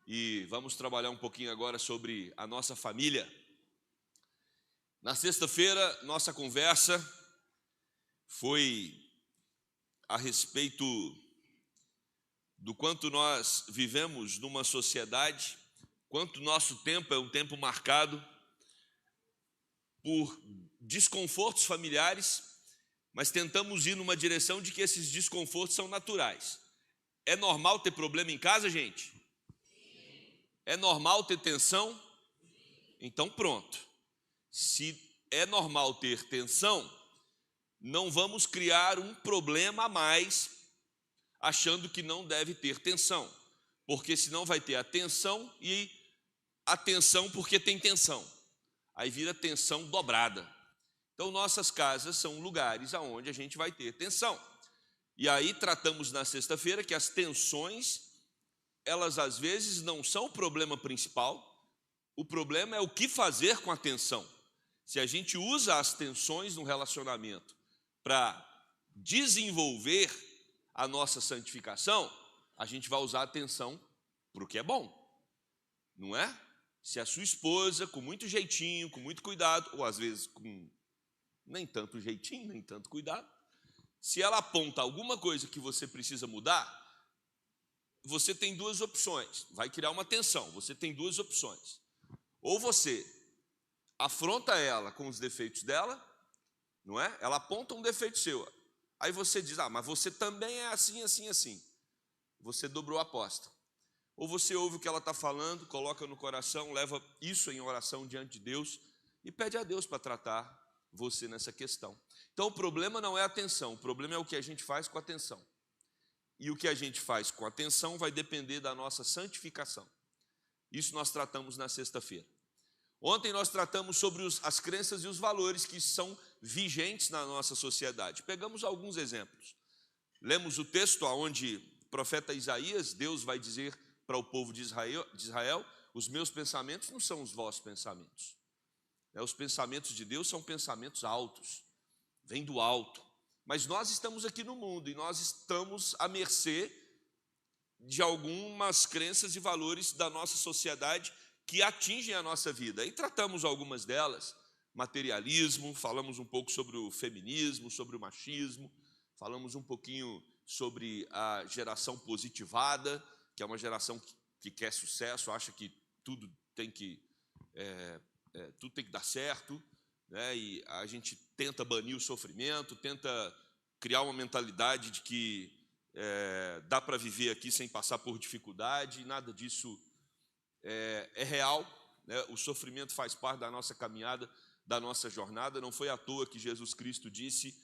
e vamos trabalhar um pouquinho agora sobre a nossa família. Na sexta-feira, nossa conversa foi a respeito do quanto nós vivemos numa sociedade, quanto nosso tempo é um tempo marcado por desconfortos familiares, mas tentamos ir numa direção de que esses desconfortos são naturais. É normal ter problema em casa, gente? É normal ter tensão? Então pronto. Se é normal ter tensão, não vamos criar um problema a mais achando que não deve ter tensão, porque senão vai ter a tensão e a tensão porque tem tensão. Aí vira tensão dobrada. Então nossas casas são lugares aonde a gente vai ter tensão. E aí tratamos na sexta-feira que as tensões, elas às vezes não são o problema principal. O problema é o que fazer com a tensão. Se a gente usa as tensões no relacionamento para desenvolver a nossa santificação, a gente vai usar a tensão para o que é bom, não é? Se a sua esposa, com muito jeitinho, com muito cuidado, ou às vezes com nem tanto jeitinho, nem tanto cuidado, se ela aponta alguma coisa que você precisa mudar, você tem duas opções. Vai criar uma tensão, você tem duas opções. Ou você afronta ela com os defeitos dela, não é? Ela aponta um defeito seu. Aí você diz, mas você também é assim, assim, assim. Você dobrou a aposta. Ou você ouve o que ela está falando, coloca no coração, leva isso em oração diante de Deus e pede a Deus para tratar você nessa questão. Então o problema não é a tensão, o problema é o que a gente faz com a tensão. E o que a gente faz com a tensão vai depender da nossa santificação. Isso nós tratamos na sexta-feira. Ontem nós tratamos sobre as crenças e os valores que são vigentes na nossa sociedade. Pegamos alguns exemplos. Lemos o texto onde o profeta Isaías, Deus vai dizer para o povo de Israel, os meus pensamentos não são os vossos pensamentos. Os pensamentos de Deus são pensamentos altos, vêm do alto. Mas nós estamos aqui no mundo e nós estamos à mercê de algumas crenças e valores da nossa sociedade que atingem a nossa vida. E tratamos algumas delas, materialismo, falamos um pouco sobre o feminismo, sobre o machismo, falamos um pouquinho sobre a geração positivada, que é uma geração que quer sucesso, acha que tudo tem que dar certo, né? E a gente tenta banir o sofrimento, tenta criar uma mentalidade de que dá para viver aqui sem passar por dificuldade, e nada disso é real, né? O sofrimento faz parte da nossa caminhada, da nossa jornada. Não foi à toa que Jesus Cristo disse,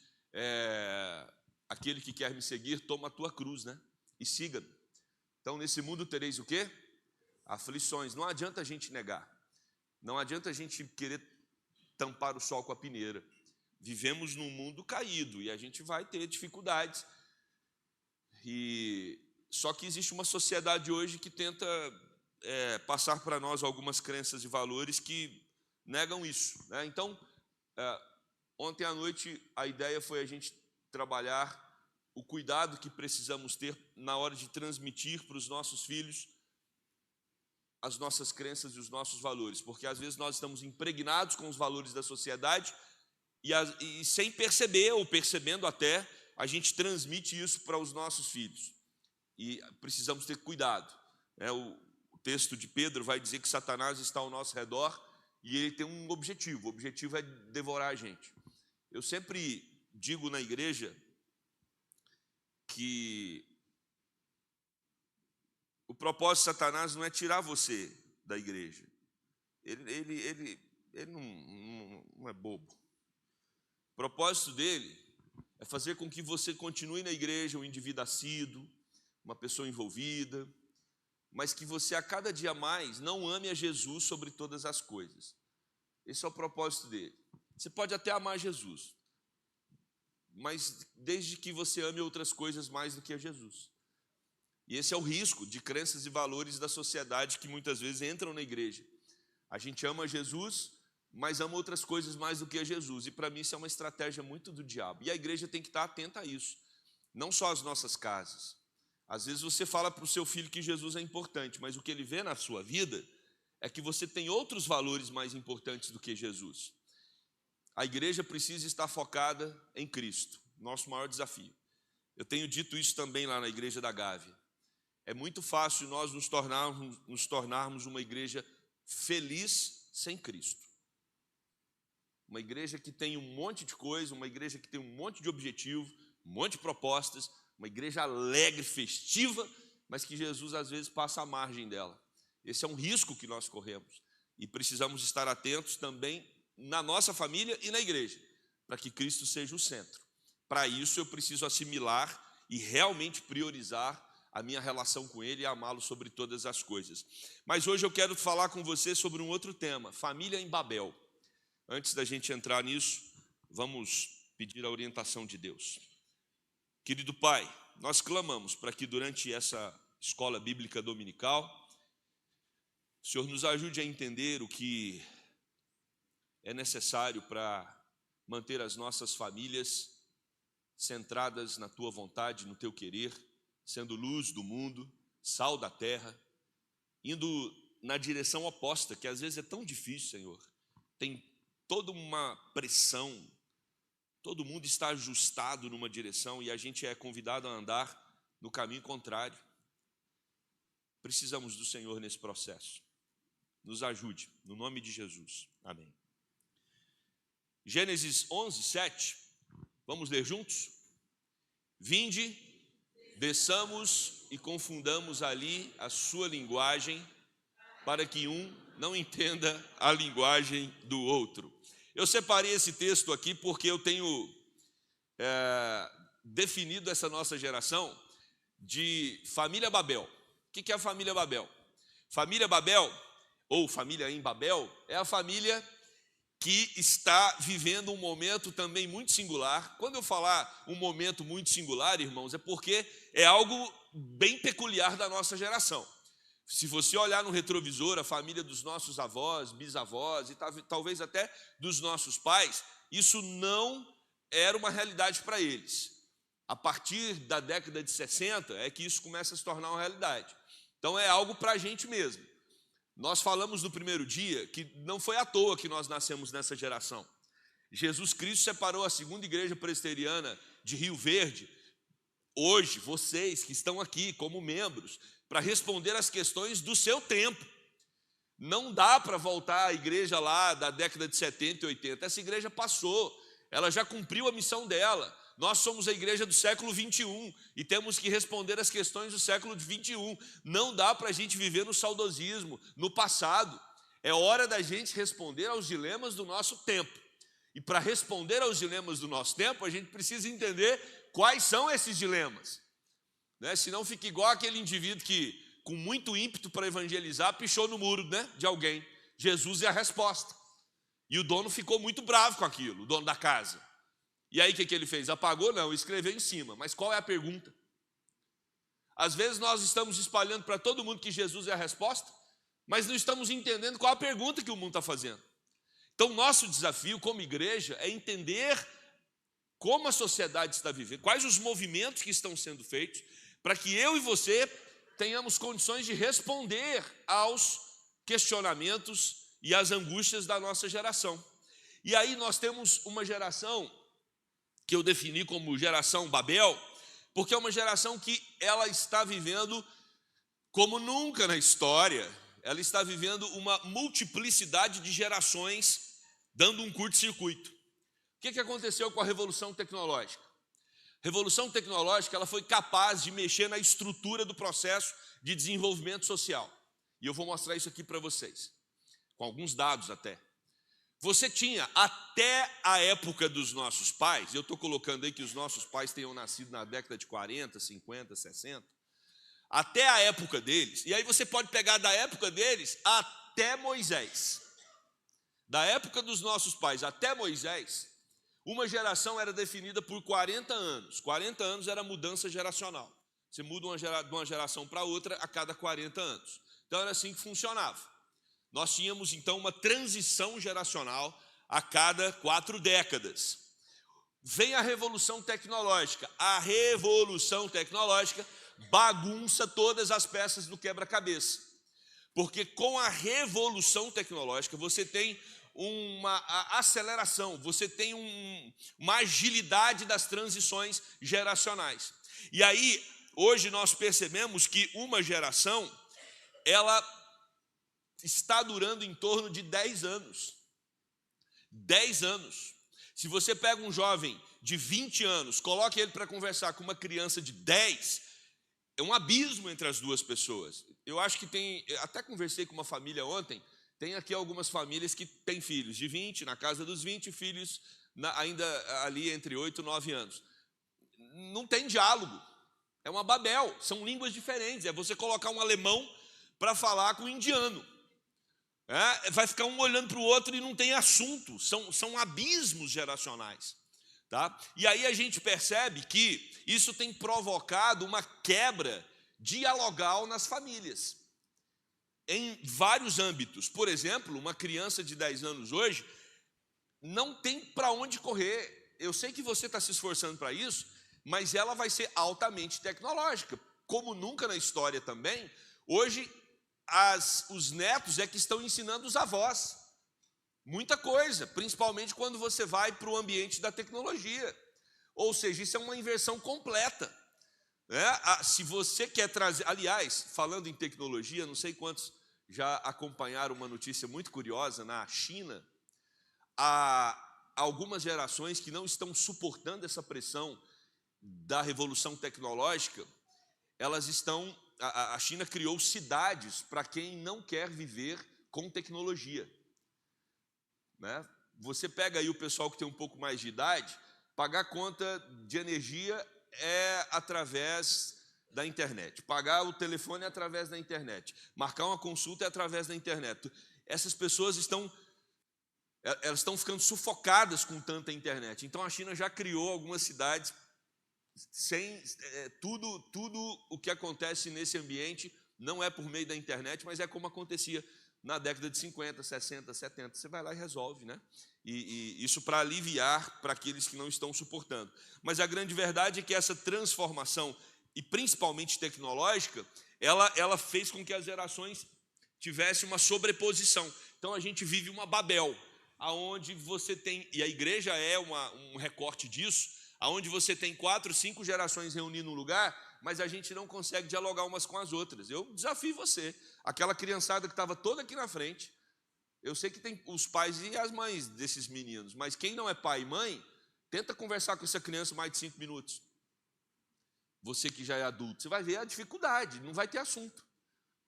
aquele que quer me seguir, toma a tua cruz, né? E siga-me. Então nesse mundo tereis o quê? Aflições. Não adianta a gente negar, não adianta a gente querer tampar o sol com a peneira. Vivemos num mundo caído e a gente vai ter dificuldades. Só que existe uma sociedade hoje que tenta passar para nós algumas crenças e valores que negam isso, né? Então, ontem à noite a ideia foi a gente trabalhar o cuidado que precisamos ter na hora de transmitir para os nossos filhos as nossas crenças e os nossos valores, porque às vezes nós estamos impregnados com os valores da sociedade e sem perceber ou percebendo até, a gente transmite isso para os nossos filhos. E precisamos ter cuidado, né? O texto de Pedro vai dizer que Satanás está ao nosso redor e ele tem um objetivo. O objetivo é devorar a gente. Eu sempre digo na igreja que o propósito de Satanás não é tirar você da igreja. Ele não é bobo. O propósito dele é fazer com que você continue na igreja um indivíduo assíduo, uma pessoa envolvida, mas que você a cada dia mais não ame a Jesus sobre todas as coisas. Esse é o propósito dele. Você pode até amar Jesus, mas desde que você ame outras coisas mais do que a Jesus. E esse é o risco de crenças e valores da sociedade que muitas vezes entram na igreja. A gente ama Jesus, mas ama outras coisas mais do que a Jesus. E para mim isso é uma estratégia muito do diabo. E a igreja tem que estar atenta a isso. Não só as nossas casas. Às vezes você fala para o seu filho que Jesus é importante, mas o que ele vê na sua vida é que você tem outros valores mais importantes do que Jesus. A igreja precisa estar focada em Cristo, nosso maior desafio. Eu tenho dito isso também lá na igreja da Gávea. É muito fácil nós nos tornarmos uma igreja feliz sem Cristo. Uma igreja que tem um monte de coisa, uma igreja que tem um monte de objetivo, um monte de propostas, uma igreja alegre, festiva, mas que Jesus às vezes passa à margem dela. Esse é um risco que nós corremos e precisamos estar atentos também na nossa família e na igreja, para que Cristo seja o centro. Para isso eu preciso assimilar e realmente priorizar a minha relação com Ele e amá-lo sobre todas as coisas. Mas hoje eu quero falar com você sobre um outro tema, família em Babel. Antes da gente entrar nisso, vamos pedir a orientação de Deus. Querido Pai, nós clamamos para que durante essa escola bíblica dominical, o Senhor nos ajude a entender o que é necessário para manter as nossas famílias centradas na Tua vontade, no Teu querer, sendo luz do mundo, sal da terra, indo na direção oposta, que às vezes é tão difícil, Senhor. Tem toda uma pressão, todo mundo está ajustado numa direção e a gente é convidado a andar no caminho contrário. Precisamos do Senhor nesse processo. Nos ajude, no nome de Jesus. Amém. Gênesis 11, 7. Vamos ler juntos? Vinde, desçamos e confundamos ali a sua linguagem, para que um não entenda a linguagem do outro. Eu separei esse texto aqui porque eu tenho definido essa nossa geração de família Babel. O que é a família Babel? Família Babel, ou família em Babel, é a família que está vivendo um momento também muito singular. Quando eu falar um momento muito singular, irmãos, é porque é algo bem peculiar da nossa geração. Se você olhar no retrovisor, a família dos nossos avós, bisavós e talvez até dos nossos pais, isso não era uma realidade para eles. A partir da década de 60 é que isso começa a se tornar uma realidade. Então é algo para a gente mesmo. Nós falamos no primeiro dia que não foi à toa que nós nascemos nessa geração. Jesus Cristo separou a segunda igreja presbiteriana de Rio Verde. Hoje, vocês que estão aqui como membros, para responder às questões do seu tempo. Não dá para voltar à igreja lá da década de 70 e 80. Essa igreja passou, ela já cumpriu a missão dela. Nós somos a igreja do século 21 e temos que responder às questões do século 21. Não dá para a gente viver no saudosismo, no passado. É hora da gente responder aos dilemas do nosso tempo. E para responder aos dilemas do nosso tempo, a gente precisa entender quais são esses dilemas. Senão fica igual aquele indivíduo que, com muito ímpeto para evangelizar, pichou no muro de alguém. Jesus é a resposta. E o dono ficou muito bravo com aquilo, o dono da casa. E aí o que ele fez? Apagou? Não, escreveu em cima. Mas qual é a pergunta? Às vezes nós estamos espalhando para todo mundo que Jesus é a resposta, mas não estamos entendendo qual a pergunta que o mundo está fazendo. Então nosso desafio como igreja é entender como a sociedade está vivendo, quais os movimentos que estão sendo feitos, para que eu e você tenhamos condições de responder aos questionamentos e às angústias da nossa geração. E aí nós temos uma geração que eu defini como geração Babel, porque é uma geração que ela está vivendo como nunca na história, ela está vivendo uma multiplicidade de gerações dando um curto-circuito. O que aconteceu com a Revolução Tecnológica? A Revolução Tecnológica ela foi capaz de mexer na estrutura do processo de desenvolvimento social. E eu vou mostrar isso aqui para vocês, com alguns dados até. Você tinha, até a época dos nossos pais, eu estou colocando aí que os nossos pais tenham nascido na década de 40, 50, 60, até a época deles, e aí você pode pegar da época deles até Moisés. Da época dos nossos pais até Moisés, uma geração era definida por 40 anos. 40 anos era mudança geracional. Você muda de uma geração para outra a cada 40 anos. Então era assim que funcionava. Nós tínhamos então uma transição geracional a cada 4 décadas. Vem a Revolução Tecnológica. A Revolução Tecnológica bagunça todas as peças do quebra-cabeça. Porque com a revolução tecnológica, você tem uma aceleração, você tem uma agilidade das transições geracionais. E aí, hoje nós percebemos que uma geração, ela está durando em torno de 10 anos. 10 anos. Se você pega um jovem de 20 anos, coloque ele para conversar com uma criança de 10, é um abismo entre as duas pessoas. Eu acho que tem, até conversei com uma família ontem, tem aqui algumas famílias que têm filhos de 20, na casa dos 20, filhos ainda ali entre 8 e 9 anos. Não tem diálogo, é uma Babel, são línguas diferentes, é você colocar um alemão para falar com um indiano. Vai ficar um olhando para o outro e não tem assunto, são abismos geracionais. Tá? E aí a gente percebe que isso tem provocado uma quebra dialogal nas famílias, em vários âmbitos. Por exemplo, uma criança de 10 anos hoje não tem para onde correr. Eu sei que você está se esforçando para isso, mas ela vai ser altamente tecnológica. Como nunca na história também, hoje os netos é que estão ensinando os avós. Muita coisa, principalmente quando você vai para o ambiente da tecnologia. Ou seja, isso é uma inversão completa. Se você quer trazer... Aliás, falando em tecnologia, não sei quantos já acompanharam uma notícia muito curiosa. Na China, há algumas gerações que não estão suportando essa pressão da revolução tecnológica. A China criou cidades para quem não quer viver com tecnologia. Você pega aí o pessoal que tem um pouco mais de idade, pagar conta de energia é através da internet, pagar o telefone é através da internet, marcar uma consulta é através da internet. Essas pessoas estão ficando sufocadas com tanta internet. Então a China já criou algumas cidades sem tudo o que acontece nesse ambiente não é por meio da internet, mas é como acontecia na década de 50, 60, 70, você vai lá e resolve, né? E isso para aliviar para aqueles que não estão suportando. Mas a grande verdade é que essa transformação, e principalmente tecnológica, ela fez com que as gerações tivessem uma sobreposição. Então a gente vive uma Babel, aonde você tem, e a igreja é um recorte disso, aonde você tem 4, 5 gerações reunidas num lugar, mas a gente não consegue dialogar umas com as outras. Eu desafio você, aquela criançada que estava toda aqui na frente, eu sei que tem os pais e as mães desses meninos, mas quem não é pai e mãe, tenta conversar com essa criança mais de 5 minutos. Você que já é adulto, você vai ver a dificuldade, não vai ter assunto.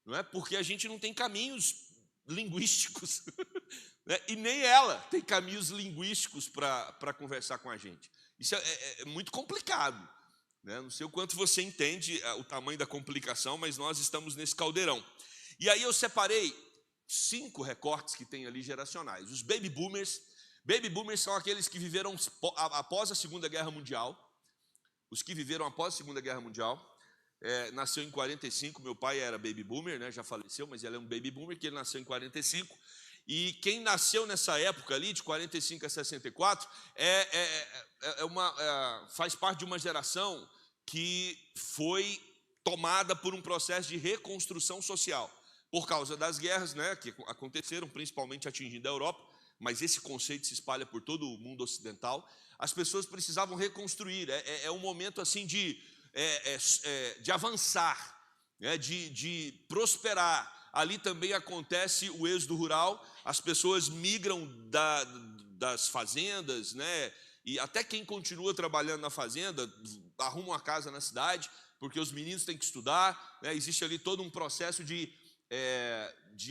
Não é? Porque a gente não tem caminhos linguísticos, né? E nem ela tem caminhos linguísticos para conversar com a gente. Isso é muito complicado. Não sei o quanto você entende o tamanho da complicação, mas nós estamos nesse caldeirão. E aí eu separei 5 recortes que tem ali geracionais. Os baby boomers. Baby boomers são aqueles que viveram após a Segunda Guerra Mundial. Os que viveram após a Segunda Guerra Mundial. Nasceu em 45, meu pai era baby boomer, né, já faleceu, mas ele é um baby boomer, que ele nasceu em 45. E quem nasceu nessa época ali, de 45 a 64, faz parte de uma geração que foi tomada por um processo de reconstrução social, por causa das guerras, né, que aconteceram, principalmente atingindo a Europa, mas esse conceito se espalha por todo o mundo ocidental. As pessoas precisavam reconstruir, um momento assim de avançar, né, de prosperar. Ali também acontece o êxodo rural, as pessoas migram das fazendas, né? E até quem continua trabalhando na fazenda arruma uma casa na cidade, porque os meninos têm que estudar, né? Existe ali todo um processo de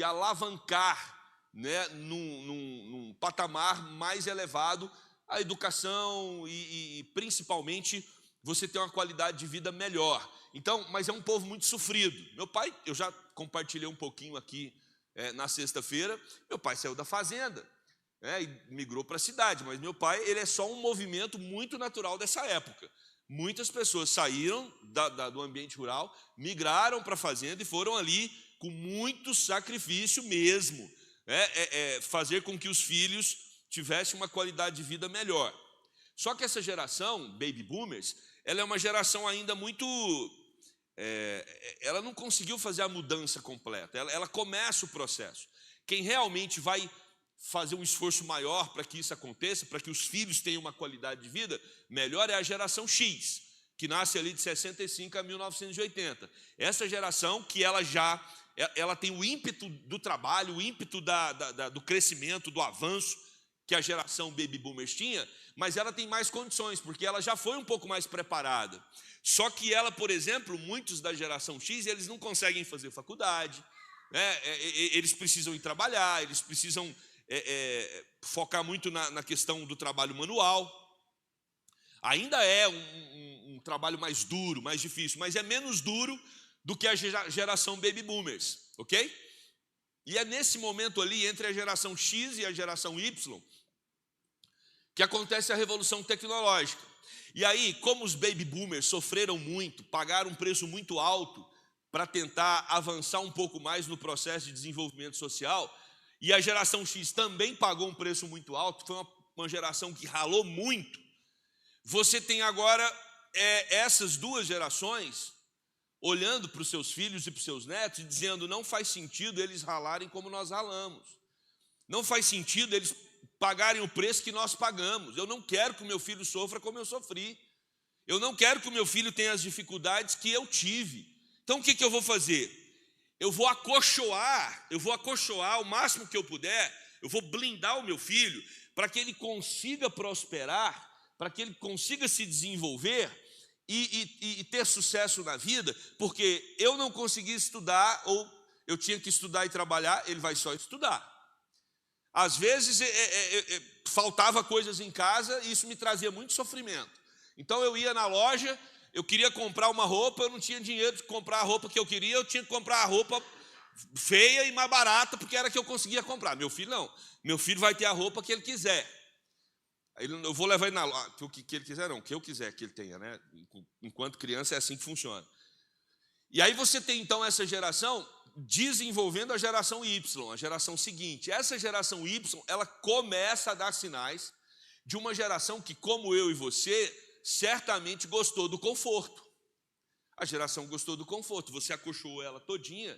alavancar, né, num patamar mais elevado a educação e principalmente você ter uma qualidade de vida melhor. Então, mas é um povo muito sofrido. Meu pai, eu já compartilhei um pouquinho aqui na sexta-feira, meu pai saiu da fazenda, e migrou para a cidade, mas meu pai, ele é só um movimento muito natural dessa época. Muitas pessoas saíram do ambiente rural, migraram para a fazenda e foram ali com muito sacrifício mesmo, fazer com que os filhos tivessem uma qualidade de vida melhor. Só que essa geração, baby boomers, ela é uma geração ainda muito ela não conseguiu fazer a mudança completa. Ela começa o processo. Quem realmente vai fazer um esforço maior para que isso aconteça, para que os filhos tenham uma qualidade de vida melhor, é a geração X, que nasce ali de 65 a 1980. Essa geração que ela tem o ímpeto do trabalho, o ímpeto do crescimento, do avanço que a geração Baby Boomers tinha, mas ela tem mais condições, porque ela já foi um pouco mais preparada. Só que ela, por exemplo, muitos da geração X, eles não conseguem fazer faculdade, né? Eles precisam ir trabalhar, eles precisam focar muito na questão do trabalho manual. Ainda é um trabalho mais duro, mais difícil, mas é menos duro do que a geração Baby Boomers, ok? E é nesse momento ali, entre a geração X e a geração Y, que acontece a revolução tecnológica. E aí, como os Baby Boomers sofreram muito, pagaram um preço muito alto para tentar avançar um pouco mais no processo de desenvolvimento social, e a geração X também pagou um preço muito alto, foi uma geração que ralou muito. Você tem agora essas duas gerações olhando para os seus filhos e para os seus netos e dizendo: não faz sentido eles ralarem como nós ralamos, não faz sentido eles pagarem o preço que nós pagamos. Eu não quero que o meu filho sofra como eu sofri, eu não quero que o meu filho tenha as dificuldades que eu tive. Então o que eu vou fazer? Eu vou acolchoar o máximo que eu puder, eu vou blindar o meu filho para que ele consiga prosperar, para que ele consiga se desenvolver e ter sucesso na vida, porque eu não consegui estudar, ou eu tinha que estudar e trabalhar, ele vai só estudar. Às vezes faltava coisas em casa e isso me trazia muito sofrimento. Então eu ia na loja, eu queria comprar uma roupa, eu não tinha dinheiro de comprar a roupa que eu queria, eu tinha que comprar a roupa feia e mais barata, porque era que eu conseguia comprar. Meu filho não, meu filho vai ter a roupa que ele quiser. Eu vou levar ele na loja, que ele quiser não, que eu quiser que ele tenha, né? Enquanto criança é assim que funciona. E aí você tem então essa geração desenvolvendo a geração Y, a geração seguinte. Essa geração Y, ela começa a dar sinais de uma geração que, como eu e você, certamente gostou do conforto. A geração gostou do conforto. Você acolchoou ela todinha,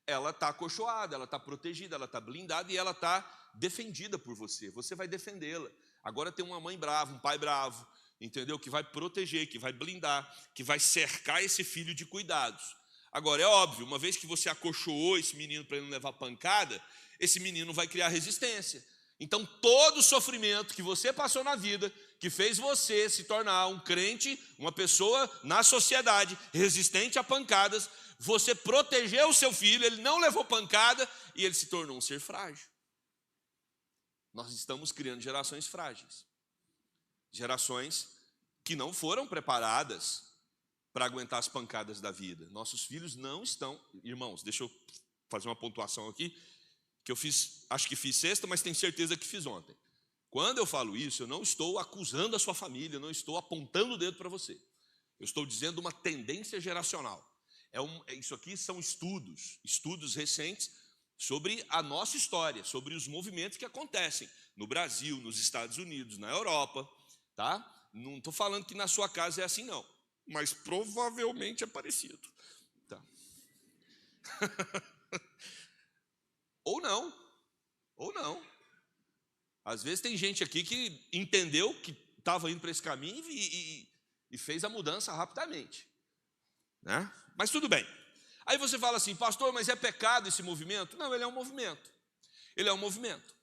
ela está acolchoada, ela está protegida, ela está blindada e ela está defendida por você. Você vai defendê-la. Agora tem uma mãe brava, um pai bravo, entendeu? Que vai proteger, que vai blindar, que vai cercar esse filho de cuidados. Agora, é óbvio, uma vez que você acolchoou esse menino para ele não levar pancada, esse menino vai criar resistência. Então, todo o sofrimento que você passou na vida, que fez você se tornar um crente, uma pessoa na sociedade, resistente a pancadas, você protegeu o seu filho, ele não levou pancada e ele se tornou um ser frágil. Nós estamos criando gerações frágeis. Gerações que não foram preparadas para aguentar as pancadas da vida. Nossos filhos não estão... Irmãos, deixa eu fazer uma pontuação aqui, que eu fiz, acho que fiz sexta, mas tenho certeza que fiz ontem. Quando eu falo isso, eu não estou acusando a sua família, eu não estou apontando o dedo para você. Eu estou dizendo uma tendência geracional. Isso aqui são estudos recentes sobre a nossa história, sobre os movimentos que acontecem no Brasil, nos Estados Unidos, na Europa, tá? Não estou falando que na sua casa é assim, não, mas provavelmente é parecido, tá? Ou não. Às vezes tem gente aqui que entendeu que estava indo para esse caminho e fez a mudança rapidamente, né? Mas tudo bem. Aí você fala assim: pastor, mas é pecado esse movimento? Não, ele é um movimento. Ele é um movimento.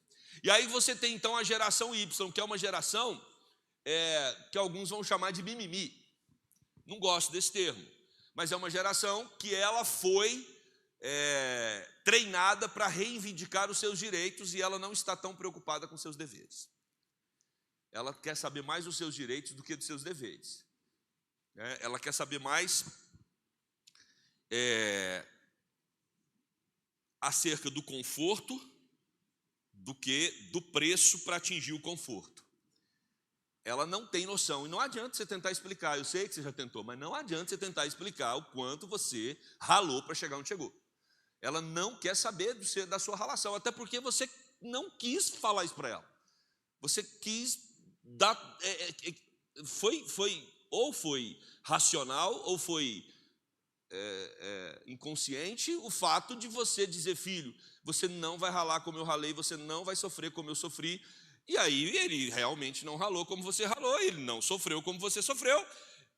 E aí você tem então a geração Y, que é uma geração que alguns vão chamar de mimimi. Não gosto desse termo, mas é uma geração que ela foi treinada para reivindicar os seus direitos e ela não está tão preocupada com seus deveres. Ela quer saber mais dos seus direitos do que dos seus deveres. Ela quer saber mais acerca do conforto do que do preço para atingir o conforto. Ela não tem noção, e não adianta você tentar explicar, eu sei que você já tentou, mas não adianta você tentar explicar o quanto você ralou para chegar onde chegou. Ela não quer saber da sua relação, até porque você não quis falar isso para ela. Você quis dar... Foi racional ou foi inconsciente o fato de você dizer: filho, você não vai ralar como eu ralei, você não vai sofrer como eu sofri. E aí ele realmente não ralou como você ralou, ele não sofreu como você sofreu.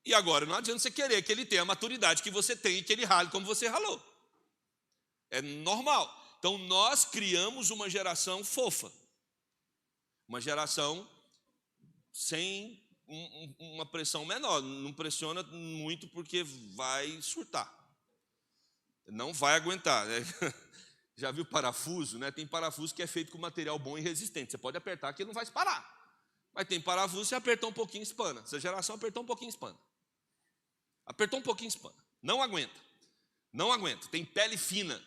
E agora não adianta você querer que ele tenha a maturidade que você tem e que ele rale como você ralou. É normal. Então nós criamos uma geração fofa, uma geração sem uma pressão menor. Não pressiona muito porque vai surtar, não vai aguentar, né? Já viu parafuso, né? Tem parafuso que é feito com material bom e resistente. Você pode apertar que ele não vai disparar. Mas tem parafuso, você apertou um pouquinho, espana. Essa geração apertou um pouquinho, espana. Apertou um pouquinho, espana. Não aguenta. Não aguenta. Tem pele fina.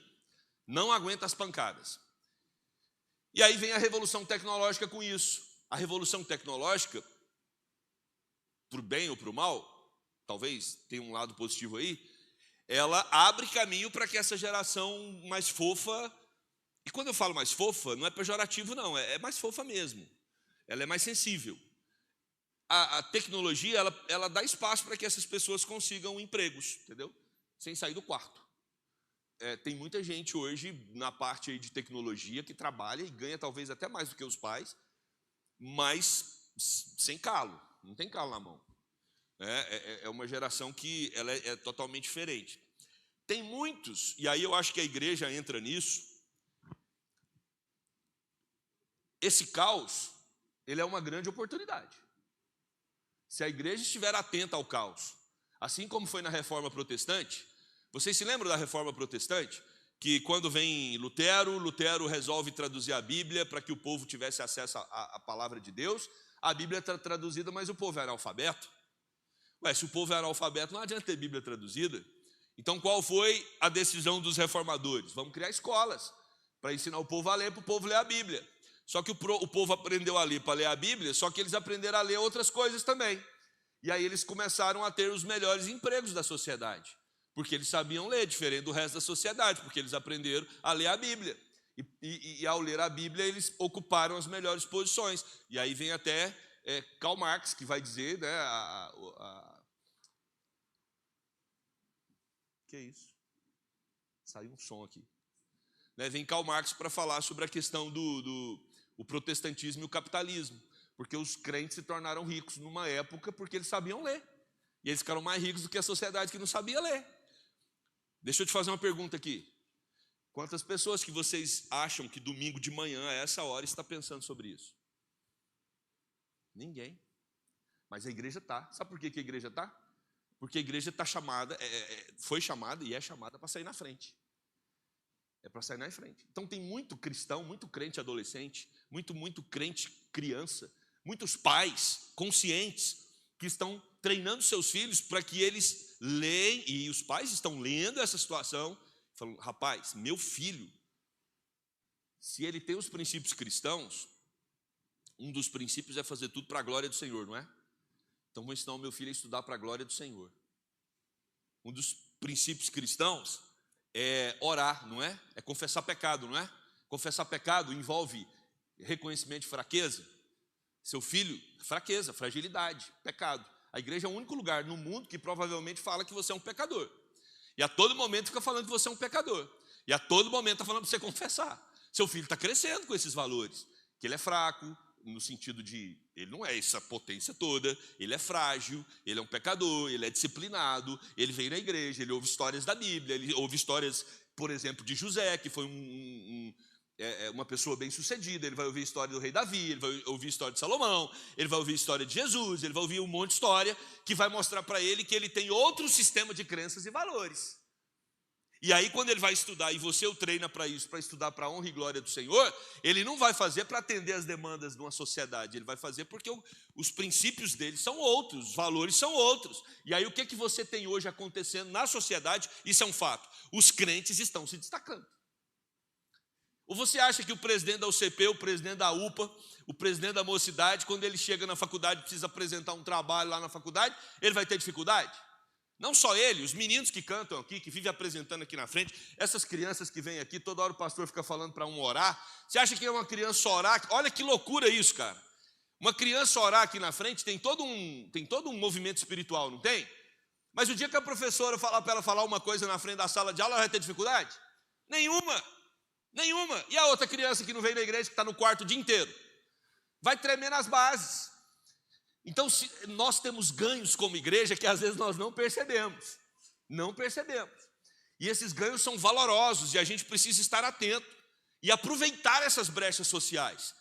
Não aguenta as pancadas. E aí vem a revolução tecnológica com isso. A revolução tecnológica, para o bem ou para o mal, talvez tenha um lado positivo aí, ela abre caminho para que essa geração mais fofa, e quando eu falo mais fofa, não é pejorativo não, é mais fofa mesmo, ela é mais sensível. A tecnologia, ela dá espaço para que essas pessoas consigam empregos, entendeu? Sem sair do quarto. Tem muita gente hoje na parte aí de tecnologia que trabalha e ganha talvez até mais do que os pais, mas sem calo, não tem calo na mão. É uma geração que ela é totalmente diferente. Tem muitos, e aí eu acho que a igreja entra nisso. Esse caos, ele é uma grande oportunidade. Se a igreja estiver atenta ao caos, assim como foi na Reforma Protestante. Vocês se lembram da Reforma Protestante? Que quando vem Lutero resolve traduzir a Bíblia para que o povo tivesse acesso à palavra de Deus. A Bíblia está traduzida, mas o povo era analfabeto. Se o povo é analfabeto, não adianta ter Bíblia traduzida. Então, qual foi a decisão dos reformadores? Vamos criar escolas para ensinar o povo a ler, para o povo ler a Bíblia. Só que o povo aprendeu a ler para ler a Bíblia, só que eles aprenderam a ler outras coisas também. E aí eles começaram a ter os melhores empregos da sociedade, porque eles sabiam ler, diferente do resto da sociedade, porque eeles aprenderam a ler a Bíblia. E ao ler a Bíblia, eles ocuparam as melhores posições. E aí vem até Karl Marx, que vai dizer, né, que é isso? Saiu um som aqui. Vem Karl Marx para falar sobre a questão do protestantismo e o capitalismo, porque os crentes se tornaram ricos numa época porque eles sabiam ler, e eles ficaram mais ricos do que a sociedade que não sabia ler. Deixa eu te fazer uma pergunta aqui. Quantas pessoas que vocês acham que domingo de manhã, a essa hora, está pensando sobre isso? Ninguém. Mas a igreja está. Sabe por que a igreja está? Porque a igreja está chamada, foi chamada e é chamada para sair na frente. É para sair na frente. Então tem muito cristão, muito crente adolescente, muito crente criança, muitos pais conscientes que estão treinando seus filhos para que eles leem, e os pais estão lendo essa situação, falando: rapaz, meu filho, se ele tem os princípios cristãos, um dos princípios é fazer tudo para a glória do Senhor, não é? Então vou ensinar o meu filho a estudar para a glória do Senhor. Um dos princípios cristãos é orar, não é? É confessar pecado, não é? Confessar pecado envolve reconhecimento de fraqueza. Seu filho, fraqueza, fragilidade, pecado. A igreja é o único lugar no mundo que provavelmente fala que você é um pecador. E a todo momento fica falando que você é um pecador. E a todo momento está falando para você confessar. Seu filho está crescendo com esses valores. Que ele é fraco, no sentido de, ele não é essa potência toda, ele é frágil, ele é um pecador, ele é disciplinado, ele vem na igreja, ele ouve histórias da Bíblia, ele ouve histórias, por exemplo, de José, que foi uma pessoa bem sucedida. Ele vai ouvir a história do rei Davi, ele vai ouvir a história de Salomão, ele vai ouvir a história de Jesus, ele vai ouvir um monte de história que vai mostrar para ele que ele tem outro sistema de crenças e valores. E aí quando ele vai estudar, e você o treina para isso, para estudar para a honra e glória do Senhor, ele não vai fazer para atender as demandas de uma sociedade, ele vai fazer porque os princípios dele são outros, os valores são outros. E aí o que você tem hoje acontecendo na sociedade? Isso é um fato: os crentes estão se destacando. Ou você acha que o presidente da UCP, o presidente da UPA, o presidente da mocidade, quando ele chega na faculdade, precisa apresentar um trabalho lá na faculdade, ele vai ter dificuldade? Não só ele, os meninos que cantam aqui, que vivem apresentando aqui na frente, essas crianças que vêm aqui, toda hora o pastor fica falando para um orar. Você acha que é uma criança orar? Olha que loucura isso, cara. Uma criança orar aqui na frente tem todo um movimento espiritual, não tem? Mas o dia que a professora falar para ela falar uma coisa na frente da sala de aula, ela vai ter dificuldade? Nenhuma. E a outra criança que não vem na igreja, que está no quarto o dia inteiro? Vai tremer nas bases. Então, nós temos ganhos como igreja que às vezes nós não percebemos. E esses ganhos são valorosos e a gente precisa estar atento e aproveitar essas brechas sociais.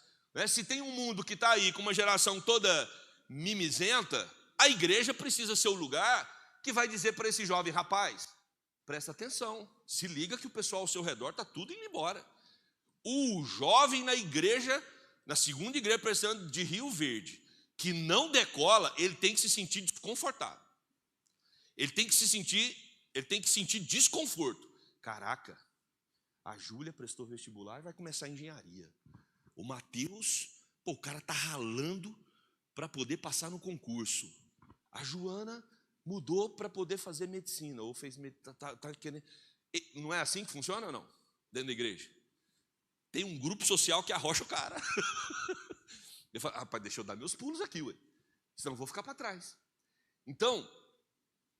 Se tem um mundo que está aí com uma geração toda mimizenta, a igreja precisa ser o lugar que vai dizer para esse jovem: rapaz, presta atenção, se liga que o pessoal ao seu redor está tudo indo embora. O jovem na igreja, na segunda igreja presbiteriana de Rio Verde, que não decola, ele tem que se sentir desconfortável. Ele tem que sentir desconforto. Caraca, a Júlia prestou vestibular e vai começar a engenharia. O Mateus, o cara está ralando para poder passar no concurso. A Joana mudou para poder fazer medicina, ou fez medicina, tá querendo. Não é assim que funciona ou não? Dentro da igreja. Tem um grupo social que arrocha o cara. Eu falo: rapaz, deixa eu dar meus pulos aqui, ué, senão eu vou ficar para trás. Então,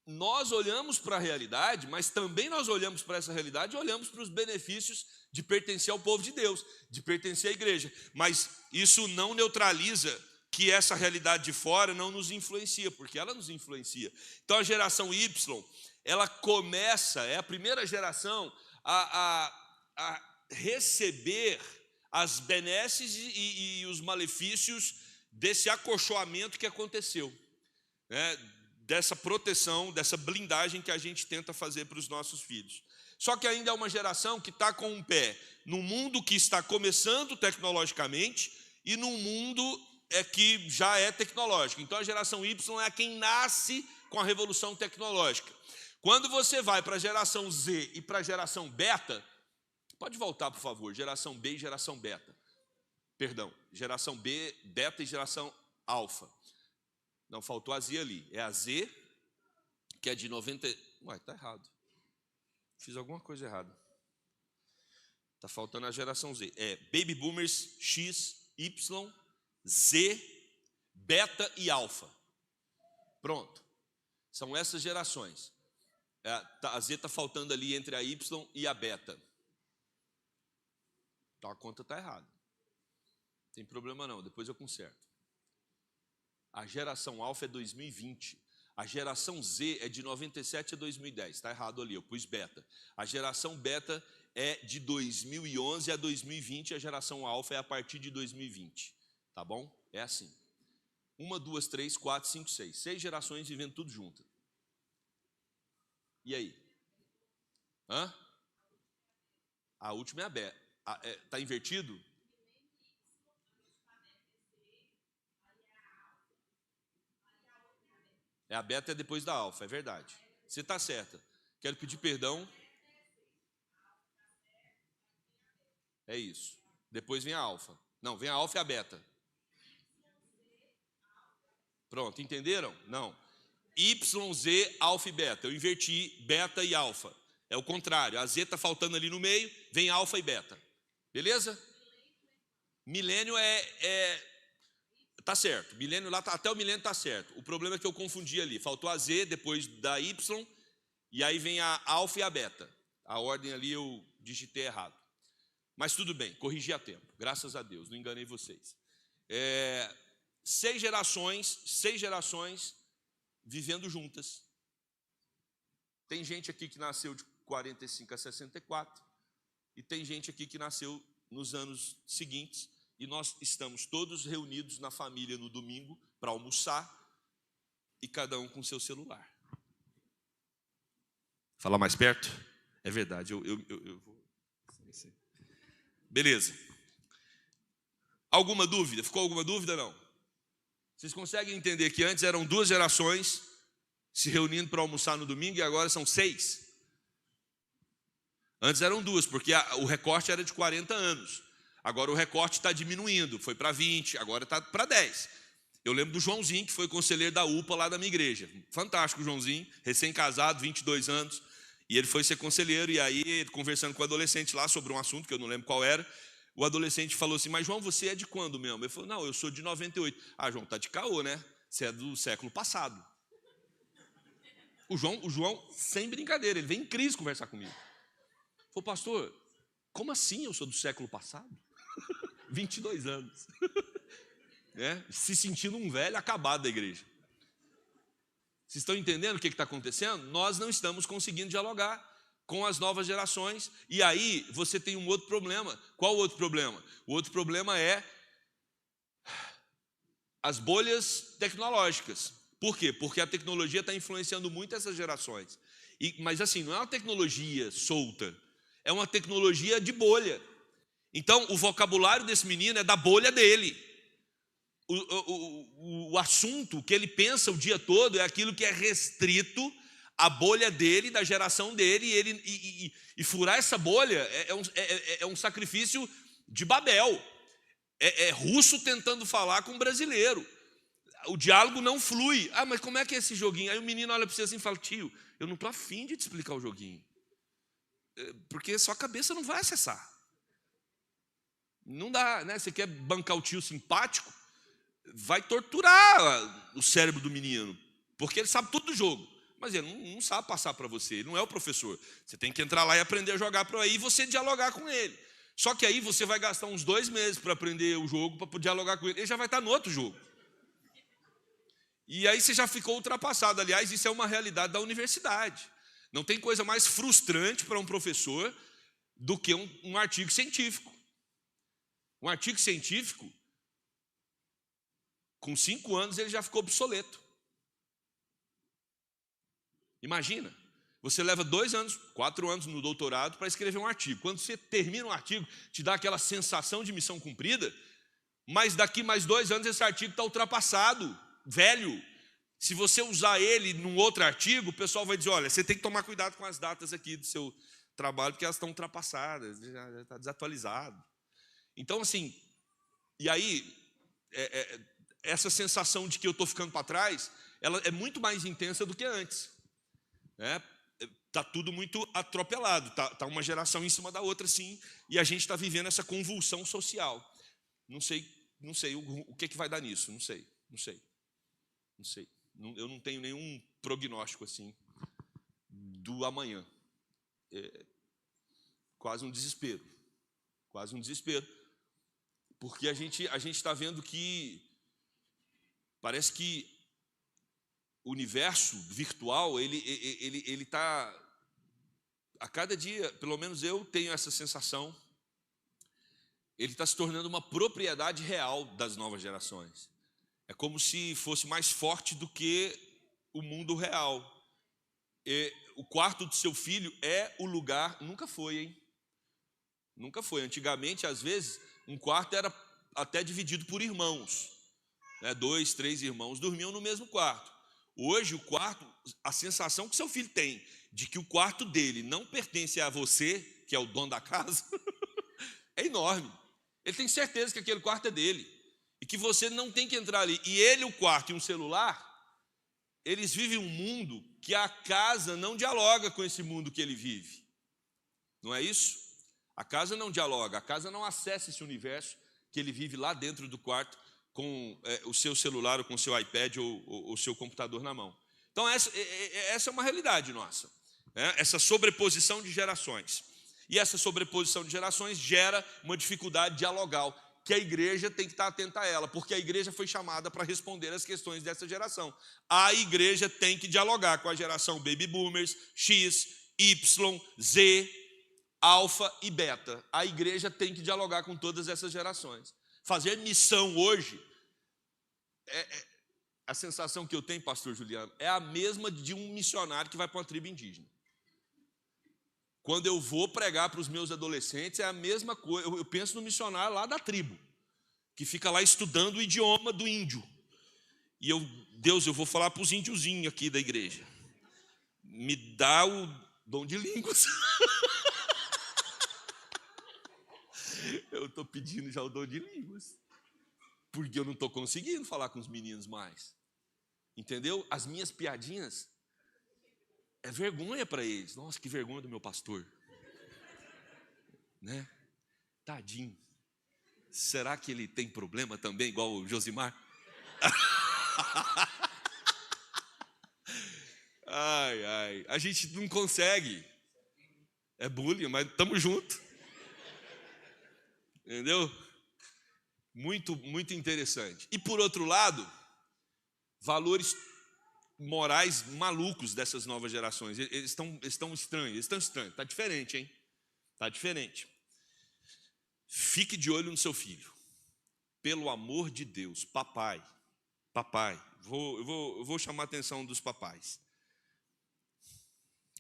nós olhamos para a realidade, mas também nós olhamos para essa realidade e olhamos para os benefícios de pertencer ao povo de Deus, de pertencer à igreja. Mas isso não neutraliza que essa realidade de fora não nos influencia, porque ela nos influencia. Então a geração Y, ela começa, é a primeira geração a receber as benesses e os malefícios desse acolchoamento que aconteceu, né? Dessa proteção, dessa blindagem que a gente tenta fazer para os nossos filhos. Só que ainda é uma geração que está com um pé num mundo que está começando tecnologicamente e num mundo que já é tecnológico. Então a geração Y é quem nasce com a revolução tecnológica. Quando você vai para a geração Z e para a geração beta, pode voltar, por favor, geração B e geração beta. Perdão, geração B, beta e geração alfa. Não, faltou a Z ali. É a Z, que é de 90... Ué, está errado. Fiz alguma coisa errada. Está faltando a geração Z. É Baby Boomers, X, Y, Z, beta e alfa. Pronto. São essas gerações. A Z está faltando ali entre a Y e a beta. Então a conta está errada. Não tem problema não, depois eu conserto. A geração alfa é 2020. A geração Z é de 97 a 2010. Está errado ali, eu pus beta. A geração beta é de 2011 a 2020. A geração alfa é a partir de 2020. Tá bom? É assim. 1, 2, 3, 4, 5, 6. 6 gerações vivendo tudo junto. E aí? Hã? A última é a beta. Está invertido? A beta é depois da alfa, é verdade. Você está certa. Quero pedir perdão. É isso. Depois vem a alfa. Não, vem a alfa e a beta. Pronto, entenderam? Não. Y, Z, alfa e beta. Eu inverti beta e alfa. É o contrário. A Z está faltando ali no meio, vem alfa e beta. Beleza? Milênio tá certo. Milênio lá, até o milênio tá certo. O problema é que eu confundi ali. Faltou a Z depois da Y, e aí vem a alfa e a beta. A ordem ali eu digitei errado. Mas tudo bem, corrigi a tempo. Graças a Deus, não enganei vocês. 6 gerações vivendo juntas. Tem gente aqui que nasceu de 45 a 64, e tem gente aqui que nasceu nos anos seguintes, e nós estamos todos reunidos na família no domingo para almoçar, e cada um com seu celular. Falar mais perto? É verdade, eu vou... Beleza. Alguma dúvida? Ficou alguma dúvida? Não. Vocês conseguem entender que antes eram 2 gerações se reunindo para almoçar no domingo, e agora são 6? Antes eram 2, porque o recorte era de 40 anos. Agora o recorte está diminuindo, foi para 20, agora está para 10. Eu lembro do Joãozinho, que foi conselheiro da UPA lá da minha igreja. Fantástico o Joãozinho, recém-casado, 22 anos. E ele foi ser conselheiro, e aí, conversando com o adolescente lá sobre um assunto, que eu não lembro qual era, o adolescente falou assim: mas João, você é de quando mesmo? Ele falou: não, eu sou de 98. Ah, João, tá de caô, né? Você é do século passado. O João, sem brincadeira, ele vem em crise conversar comigo. Falou, pastor, como assim eu sou do século passado? 22 anos. Se sentindo um velho acabado da igreja. Vocês estão entendendo o que está acontecendo? Nós não estamos conseguindo dialogar com as novas gerações. E aí você tem um outro problema. Qual o outro problema? O outro problema é as bolhas tecnológicas. Por quê? Porque a tecnologia está influenciando muito essas gerações. Mas assim, não é uma tecnologia solta, é uma tecnologia de bolha. Então, o vocabulário desse menino é da bolha dele. O assunto que ele pensa o dia todo é aquilo que é restrito à bolha dele, da geração dele, e furar essa bolha é um sacrifício de Babel. É russo tentando falar com brasileiro. O diálogo não flui. Ah, mas como é que é esse joguinho? Aí o menino olha para você assim e fala, tio, eu não estou afim de te explicar o joguinho. Porque sua cabeça não vai acessar. Não dá, né? Você quer bancar o tio simpático, vai torturar o cérebro do menino, porque ele sabe tudo do jogo, mas ele não sabe passar para você, ele não é o professor. Você tem que entrar lá e aprender a jogar por aí e você dialogar com ele. Só que aí você vai gastar uns 2 meses para aprender o jogo, para dialogar com ele, ele já vai estar no outro jogo. E aí você já ficou ultrapassado. Aliás, isso é uma realidade da universidade. Não tem coisa mais frustrante para um professor do que um artigo científico. Um artigo científico, com 5 anos, ele já ficou obsoleto. Imagina, você leva 2 anos, 4 anos no doutorado para escrever um artigo. Quando você termina um artigo, te dá aquela sensação de missão cumprida, mas daqui mais 2 anos esse artigo está ultrapassado, velho. Se você usar ele num outro artigo, o pessoal vai dizer, olha, você tem que tomar cuidado com as datas aqui do seu trabalho, porque elas estão ultrapassadas, já está desatualizado. Então, assim, e aí, essa sensação de que eu estou ficando para trás, ela é muito mais intensa do que antes. Está tudo muito atropelado, está uma geração em cima da outra, sim, e a gente está vivendo essa convulsão social. Não sei o que vai dar nisso, não sei. Eu não tenho nenhum prognóstico assim do amanhã. Quase um desespero. Porque a gente está vendo que parece que o universo virtual, ele está, a cada dia, pelo menos eu tenho essa sensação, ele está se tornando uma propriedade real das novas gerações. É como se fosse mais forte do que o mundo real. O quarto do seu filho é o lugar, nunca foi, hein? Nunca foi. Antigamente, às vezes, um quarto era até dividido por irmãos. 2, 3 irmãos dormiam no mesmo quarto. Hoje, o quarto, a sensação que seu filho tem de que o quarto dele não pertence a você, que é o dono da casa, é enorme. Ele tem certeza que aquele quarto é dele e que você não tem que entrar ali. E ele, o quarto e um celular, eles vivem um mundo que a casa não dialoga com esse mundo que ele vive. Não é isso? A casa não dialoga, a casa não acessa esse universo que ele vive lá dentro do quarto com o seu celular ou com o seu iPad ou o seu computador na mão. Então essa é uma realidade nossa, essa sobreposição de gerações. E essa sobreposição de gerações gera uma dificuldade dialogal, que a igreja tem que estar atenta a ela, porque a igreja foi chamada para responder às questões dessa geração. A igreja tem que dialogar com a geração Baby Boomers, X, Y, Z, Alfa e Beta. A igreja tem que dialogar com todas essas gerações. Fazer missão hoje, a sensação que eu tenho, pastor Juliano, é a mesma de um missionário que vai para uma tribo indígena. Quando eu vou pregar para os meus adolescentes, é a mesma coisa. Eu penso no missionário lá da tribo, que fica lá estudando o idioma do índio. E Deus, eu vou falar para os índiozinhos aqui da igreja. Me dá o dom de línguas. Eu estou pedindo já o dom de línguas, porque eu não estou conseguindo falar com os meninos mais. Entendeu? As minhas piadinhas é vergonha para eles. Nossa, que vergonha do meu pastor. Né? Tadinho. Será que ele tem problema também, igual o Josimar? Ai, ai, a gente não consegue. É bullying, mas estamos juntos. Entendeu? Muito, muito interessante. E por outro lado, valores morais malucos dessas novas gerações. Eles estão estranhos, Está diferente, hein? Está diferente. Fique de olho no seu filho. Pelo amor de Deus, papai, eu vou chamar a atenção dos papais.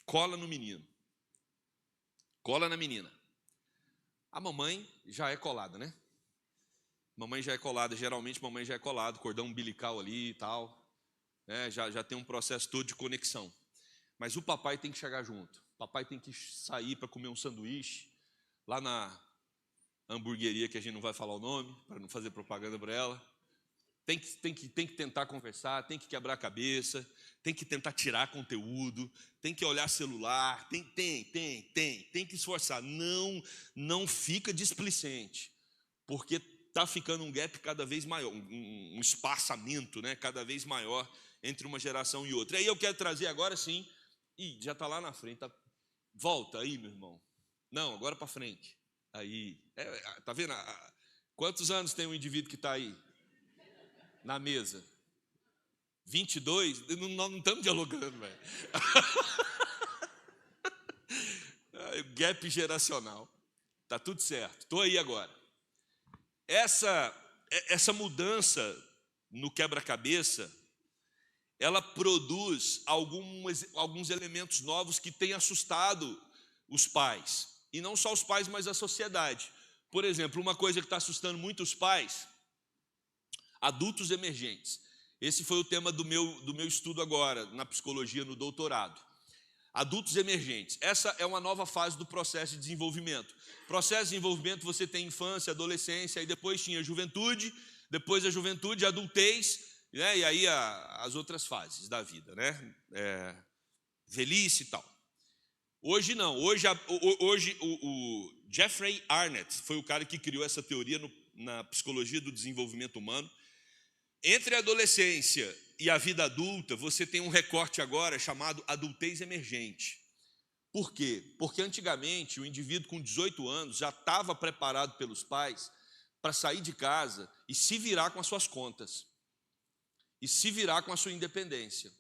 Cola no menino. Cola na menina. A mamãe já é colada, né? Mamãe já é colada, geralmente mamãe já é colada, cordão umbilical ali e tal. Já tem um processo todo de conexão. Mas o papai tem que chegar junto. O papai tem que sair para comer um sanduíche lá na hamburgueria, que a gente não vai falar o nome, para não fazer propaganda para ela. Tem que tentar conversar, tem que quebrar a cabeça, tem que tentar tirar conteúdo, tem que olhar celular, tem que esforçar. Não fica displicente, porque está ficando um gap cada vez maior, um espaçamento, né, cada vez maior entre uma geração e outra. E aí eu quero trazer agora sim, já está lá na frente, volta aí, meu irmão. Não, agora para frente. Aí, tá vendo? Quantos anos tem um indivíduo que está aí na mesa? 22? Nós não estamos dialogando, velho. Gap geracional. Tá tudo certo. Estou aí agora. Essa mudança no quebra-cabeça, ela produz alguns elementos novos que têm assustado os pais. E não só os pais, mas a sociedade. Por exemplo, uma coisa que está assustando muito os pais: adultos emergentes. Esse foi o tema do meu estudo agora, na psicologia, no doutorado. Adultos emergentes. Essa é uma nova fase do processo de desenvolvimento. Processo de desenvolvimento, você tem infância, adolescência, e depois tinha juventude, depois a juventude, adultez, né? E aí as outras fases da vida, né? Velhice e tal. Hoje não. Hoje o Jeffrey Arnett foi o cara que criou essa teoria na psicologia do desenvolvimento humano. Entre a adolescência e a vida adulta, você tem um recorte agora chamado adultez emergente. Por quê? Porque antigamente o indivíduo com 18 anos já estava preparado pelos pais para sair de casa e se virar com as suas contas. E se virar com a sua independência.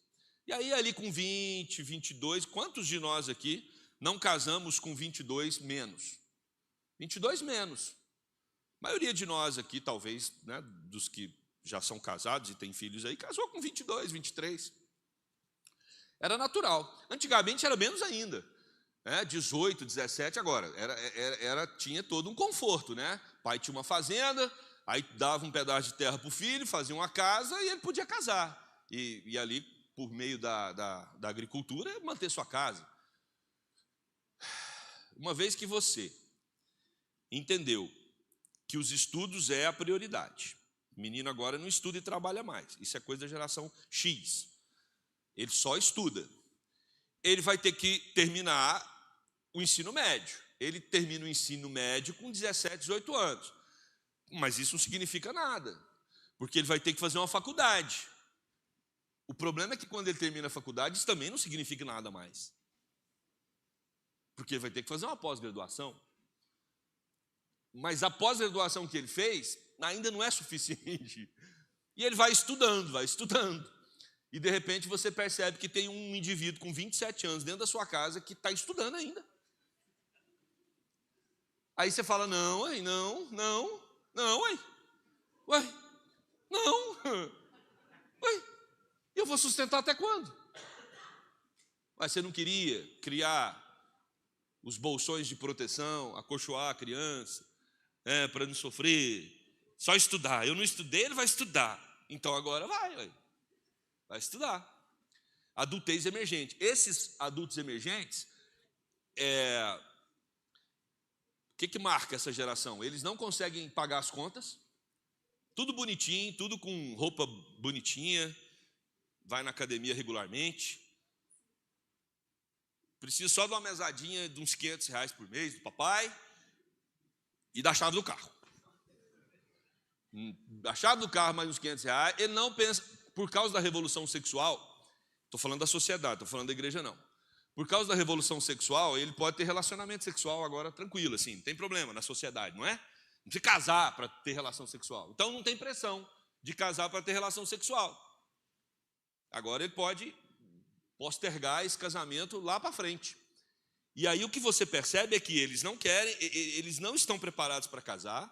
E aí ali com 20, 22, quantos de nós aqui não casamos com 22 menos? 22 menos. A maioria de nós aqui, talvez, né, dos que já são casados e têm filhos aí, casou com 22, 23. Era natural. Antigamente era menos ainda. 18, 17, agora. Tinha todo um conforto, né? O pai tinha uma fazenda, aí dava um pedaço de terra para o filho, fazia uma casa e ele podia casar. E ali, por meio da agricultura, manter sua casa. Uma vez que você entendeu que os estudos é a prioridade, o menino agora não estuda e trabalha mais. Isso é coisa da geração X. Ele só estuda. Ele vai ter que terminar o ensino médio. Ele termina o ensino médio com 17, 18 anos. Mas isso não significa nada, porque ele vai ter que fazer uma faculdade. O problema é que quando ele termina a faculdade, isso também não significa nada mais. Porque ele vai ter que fazer uma pós-graduação. Mas a pós-graduação que ele fez ainda não é suficiente. E ele vai estudando. E de repente você percebe que tem um indivíduo com 27 anos dentro da sua casa que está estudando ainda. Aí você fala, não, ué, não, e eu vou sustentar até quando? Mas você não queria criar os bolsões de proteção, acolchoar a criança, para não sofrer, só estudar. Eu não estudei, ele vai estudar. Então agora vai estudar. Adultez emergente. Esses adultos emergentes, o que marca essa geração? Eles não conseguem pagar as contas, tudo bonitinho, tudo com roupa bonitinha, vai na academia regularmente, precisa só de uma mesadinha de uns R$500 por mês do papai e da chave do carro. A chave do carro mais uns R$500, ele não pensa, por causa da revolução sexual, Estou falando da sociedade, estou falando da igreja não. Por causa da revolução sexual, ele pode ter relacionamento sexual agora tranquilo, assim, não tem problema na sociedade, não é? Não precisa casar para ter relação sexual. Então não tem pressão de casar para ter relação sexual. Agora ele pode postergar esse casamento lá para frente. E aí o que você percebe é que eles não querem, eles não estão preparados para casar.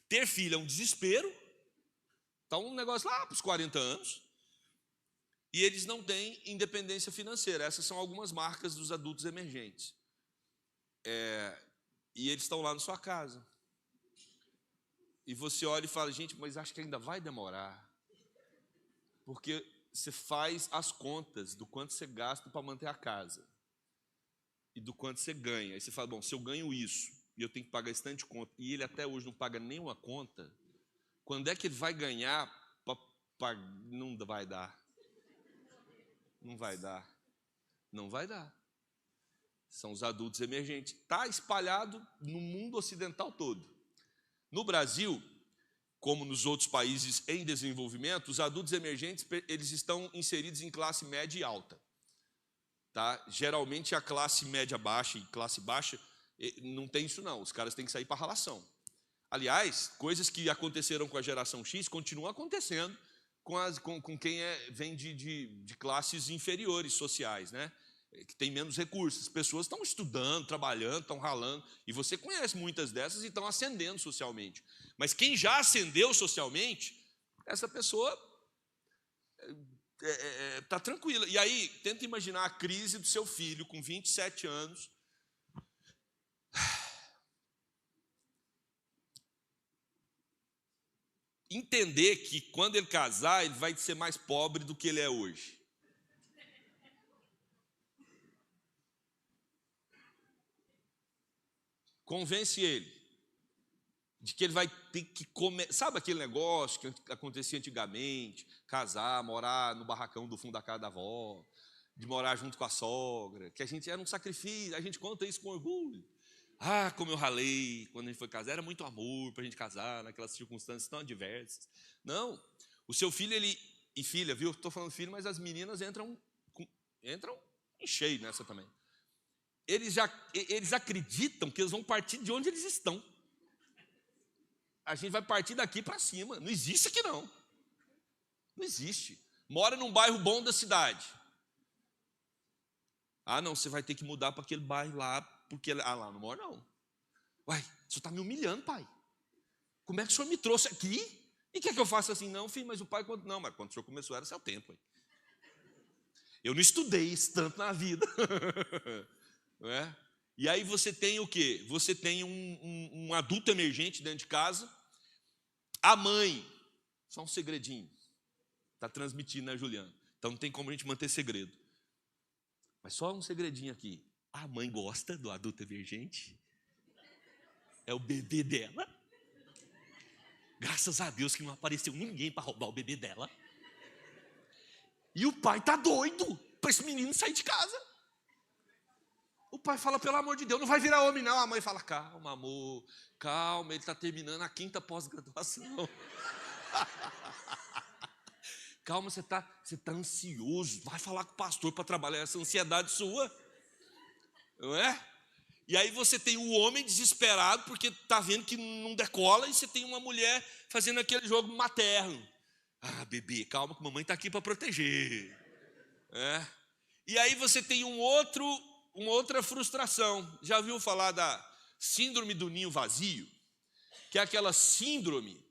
Ter filho é um desespero. Está um negócio lá para os 40 anos. E eles não têm independência financeira. Essas são algumas marcas dos adultos emergentes. E eles estão lá na sua casa. E você olha e fala, gente, mas acho que ainda vai demorar. Porque você faz as contas do quanto você gasta para manter a casa. E do quanto você ganha. Aí você fala, bom, se eu ganho isso, e eu tenho que pagar esse tanto de conta, e ele até hoje não paga nenhuma conta, quando é que ele vai ganhar? Não vai dar. Não vai dar. Não vai dar. São os adultos emergentes. Está espalhado no mundo ocidental todo. No Brasil, como nos outros países em desenvolvimento, os adultos emergentes eles estão inseridos em classe média e alta. Tá? Geralmente a classe média baixa e classe baixa não tem isso não. Os caras têm que sair para a ralação. Aliás, coisas que aconteceram com a geração X continuam acontecendo com quem vem de classes inferiores sociais, né? Que tem menos recursos. As pessoas estão estudando, trabalhando, estão ralando, e você conhece muitas dessas e estão ascendendo socialmente. Mas quem já ascendeu socialmente, essa pessoa está tranquila. E aí, tenta imaginar a crise do seu filho com 27 anos. Entender que quando ele casar, ele vai ser mais pobre do que ele é hoje. Convence ele de que ele vai ter que comer. Sabe aquele negócio que acontecia antigamente? Casar, morar no barracão do fundo da casa da avó, de morar junto com a sogra, que a gente era um sacrifício, a gente conta isso com orgulho. Ah, como eu ralei quando a gente foi casar, era muito amor para a gente casar naquelas circunstâncias tão adversas. Não, o seu filho, e filha, viu? Estou falando filho, mas as meninas entram em cheio nessa também. Eles acreditam que eles vão partir de onde eles estão. A gente vai partir daqui para cima. Não existe aqui não. Não existe. Mora num bairro bom da cidade. Ah, não, você vai ter que mudar para aquele bairro lá, porque lá não mora não. Uai, o senhor está me humilhando, pai. Como é que o senhor me trouxe aqui? E quer que eu faça assim? Não, filho, mas o pai... Não, mas quando o senhor começou era seu tempo. Hein? Eu não estudei isso tanto na vida. Não é? E aí você tem o quê? Você tem um adulto emergente dentro de casa. A mãe, só um segredinho. Está transmitindo, né, Juliana? Então não tem como a gente manter segredo. Mas só um segredinho aqui. A mãe gosta do adulto emergente. É o bebê dela. Graças a Deus que não apareceu ninguém para roubar o bebê dela. E o pai está doido para esse menino sair de casa. O pai fala, pelo amor de Deus, não vai virar homem não. A mãe fala, calma amor, calma, ele está terminando a 5ª pós-graduação. Calma, você tá ansioso, vai falar com o pastor para trabalhar essa ansiedade sua. Não é? E aí você tem o homem desesperado porque está vendo que não decola, e você tem uma mulher fazendo aquele jogo materno. Ah, bebê, calma que mamãe está aqui para proteger. É? E aí você tem uma outra frustração. Já ouviu falar da síndrome do ninho vazio? Que é aquela síndrome,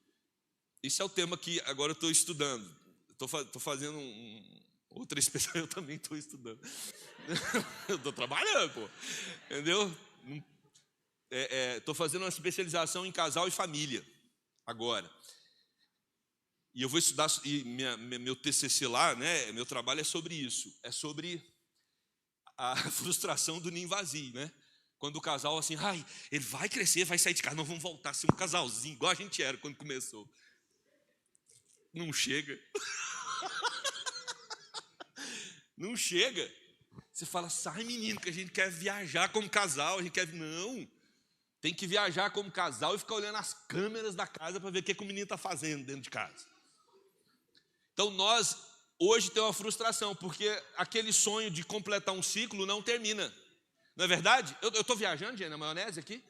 isso é o tema que agora eu estou estudando. Estou fazendo outra especialidade, eu também estou estudando. Eu estou trabalhando, pô. Entendeu? Estou fazendo uma especialização em casal e família agora. E eu vou estudar, e meu TCC lá, né, meu trabalho é sobre isso. É sobre a frustração do ninho vazio, né? Quando o casal assim, ele vai crescer, vai sair de casa, nós vamos voltar a ser um casalzinho, igual a gente era quando começou. Não chega. Não chega. Você fala, sai menino, que a gente quer viajar como casal, a gente quer... Não, tem que viajar como casal e ficar olhando as câmeras da casa para ver o que o menino está fazendo dentro de casa. Então nós hoje tem uma frustração, porque aquele sonho de completar um ciclo não termina. Não é verdade? Eu estou viajando, gente, na maionese aqui?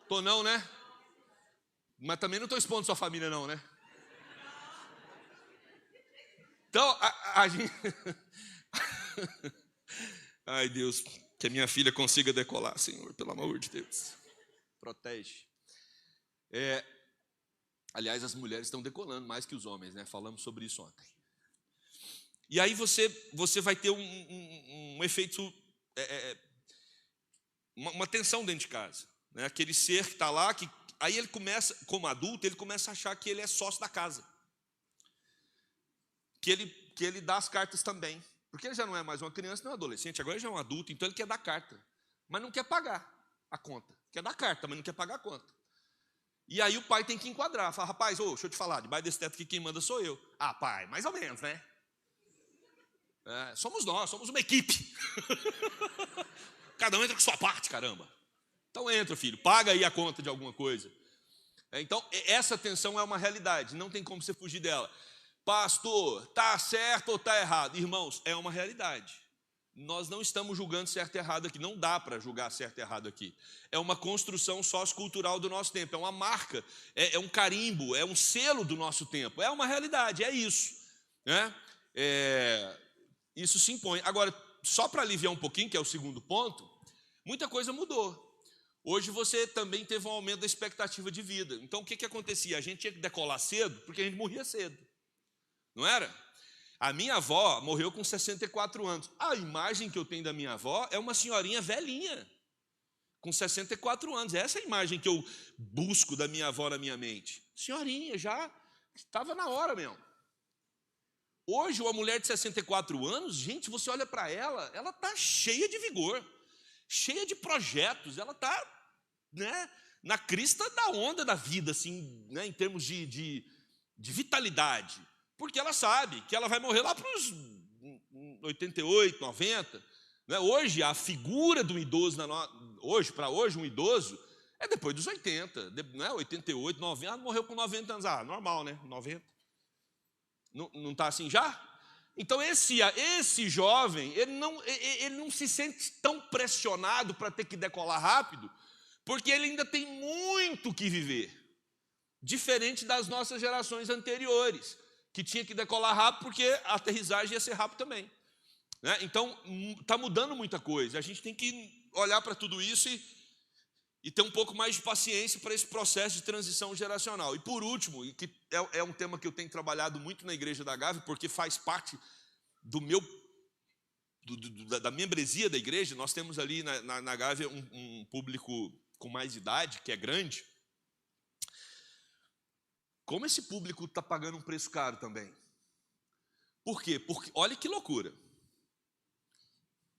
Tô não, né? Mas também não estou expondo sua família não, né? Então, a gente... Ai, Deus, que a minha filha consiga decolar, Senhor, pelo amor de Deus. Protege. Aliás, as mulheres estão decolando mais que os homens, né? Falamos sobre isso ontem. E aí você vai ter um efeito, uma tensão dentro de casa, né? Aquele ser que está lá, que aí ele começa, como adulto, ele começa a achar que ele é sócio da casa, que ele dá as cartas também, porque ele já não é mais uma criança, não é um adolescente, agora ele já é um adulto, então ele quer dar carta, mas não quer pagar a conta, quer dar carta, mas não quer pagar a conta. E aí o pai tem que enquadrar, fala, rapaz, deixa eu te falar, debaixo desse teto aqui quem manda sou eu. Ah, pai, mais ou menos, né? Somos nós, somos uma equipe. Cada um entra com sua parte, caramba. Então entra, filho, paga aí a conta de alguma coisa. Então, essa tensão é uma realidade, não tem como você fugir dela. Pastor, está certo ou está errado? Irmãos, é uma realidade. Nós não estamos julgando certo e errado aqui, não dá para julgar certo e errado aqui. É uma construção sociocultural do nosso tempo, é uma marca, é um carimbo, é um selo do nosso tempo, é uma realidade, é isso, né? Isso se impõe. Agora, só para aliviar um pouquinho, que é o segundo ponto, muita coisa mudou. Hoje você também teve um aumento da expectativa de vida. Então, o que acontecia? A gente tinha que decolar cedo, porque a gente morria cedo, não era? A minha avó morreu com 64 anos. A imagem que eu tenho da minha avó é uma senhorinha velhinha, com 64 anos. Essa é a imagem que eu busco da minha avó na minha mente. Senhorinha, já estava na hora mesmo. Hoje, uma mulher de 64 anos, gente, você olha para ela está cheia de vigor, cheia de projetos, ela está, né, na crista da onda da vida, assim, né, em termos de vitalidade. Porque ela sabe que ela vai morrer lá para os 88, 90. Né? Hoje, a figura do idoso, para hoje, um idoso, é depois dos 80, né? 88, 90, morreu com 90 anos. Ah, normal, né? 90. Não está assim já? Então, esse jovem, ele não se sente tão pressionado para ter que decolar rápido, porque ele ainda tem muito que viver. Diferente das nossas gerações anteriores, que tinha que decolar rápido porque a aterrissagem ia ser rápido também, né? Então, está mudando muita coisa. A gente tem que olhar para tudo isso e ter um pouco mais de paciência para esse processo de transição geracional. E por último, e que é um tema que eu tenho trabalhado muito na Igreja da Gávea, porque faz parte da membresia da igreja. Nós temos ali na Gávea um público com mais idade, que é grande. Como esse público está pagando um preço caro também? Por quê? Porque, olha que loucura.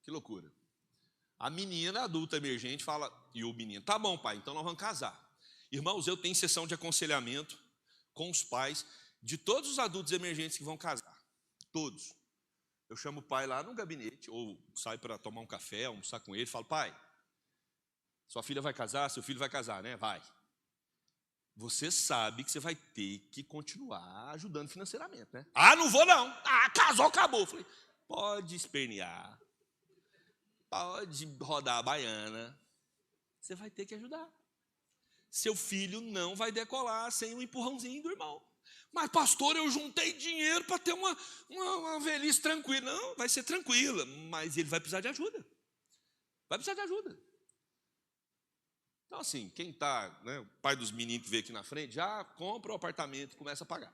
Que loucura. A menina adulta emergente fala, e o menino, tá bom, pai, então nós vamos casar. Irmãos, eu tenho sessão de aconselhamento com os pais de todos os adultos emergentes que vão casar. Todos. Eu chamo o pai lá no gabinete, ou saio para tomar um café, almoçar com ele, falo, pai, sua filha vai casar, seu filho vai casar, né? Vai. Você sabe que você vai ter que continuar ajudando financeiramente, né? Ah, não vou não. Ah, casou, acabou. Falei, pode espernear, pode rodar a baiana, você vai ter que ajudar. Seu filho não vai decolar sem um empurrãozinho do irmão. Mas, pastor, eu juntei dinheiro para ter uma velhice tranquila. Não, vai ser tranquila, mas ele vai precisar de ajuda. Vai precisar de ajuda. Então, assim, quem está, né, o pai dos meninos que veio aqui na frente, já compra o apartamento e começa a pagar.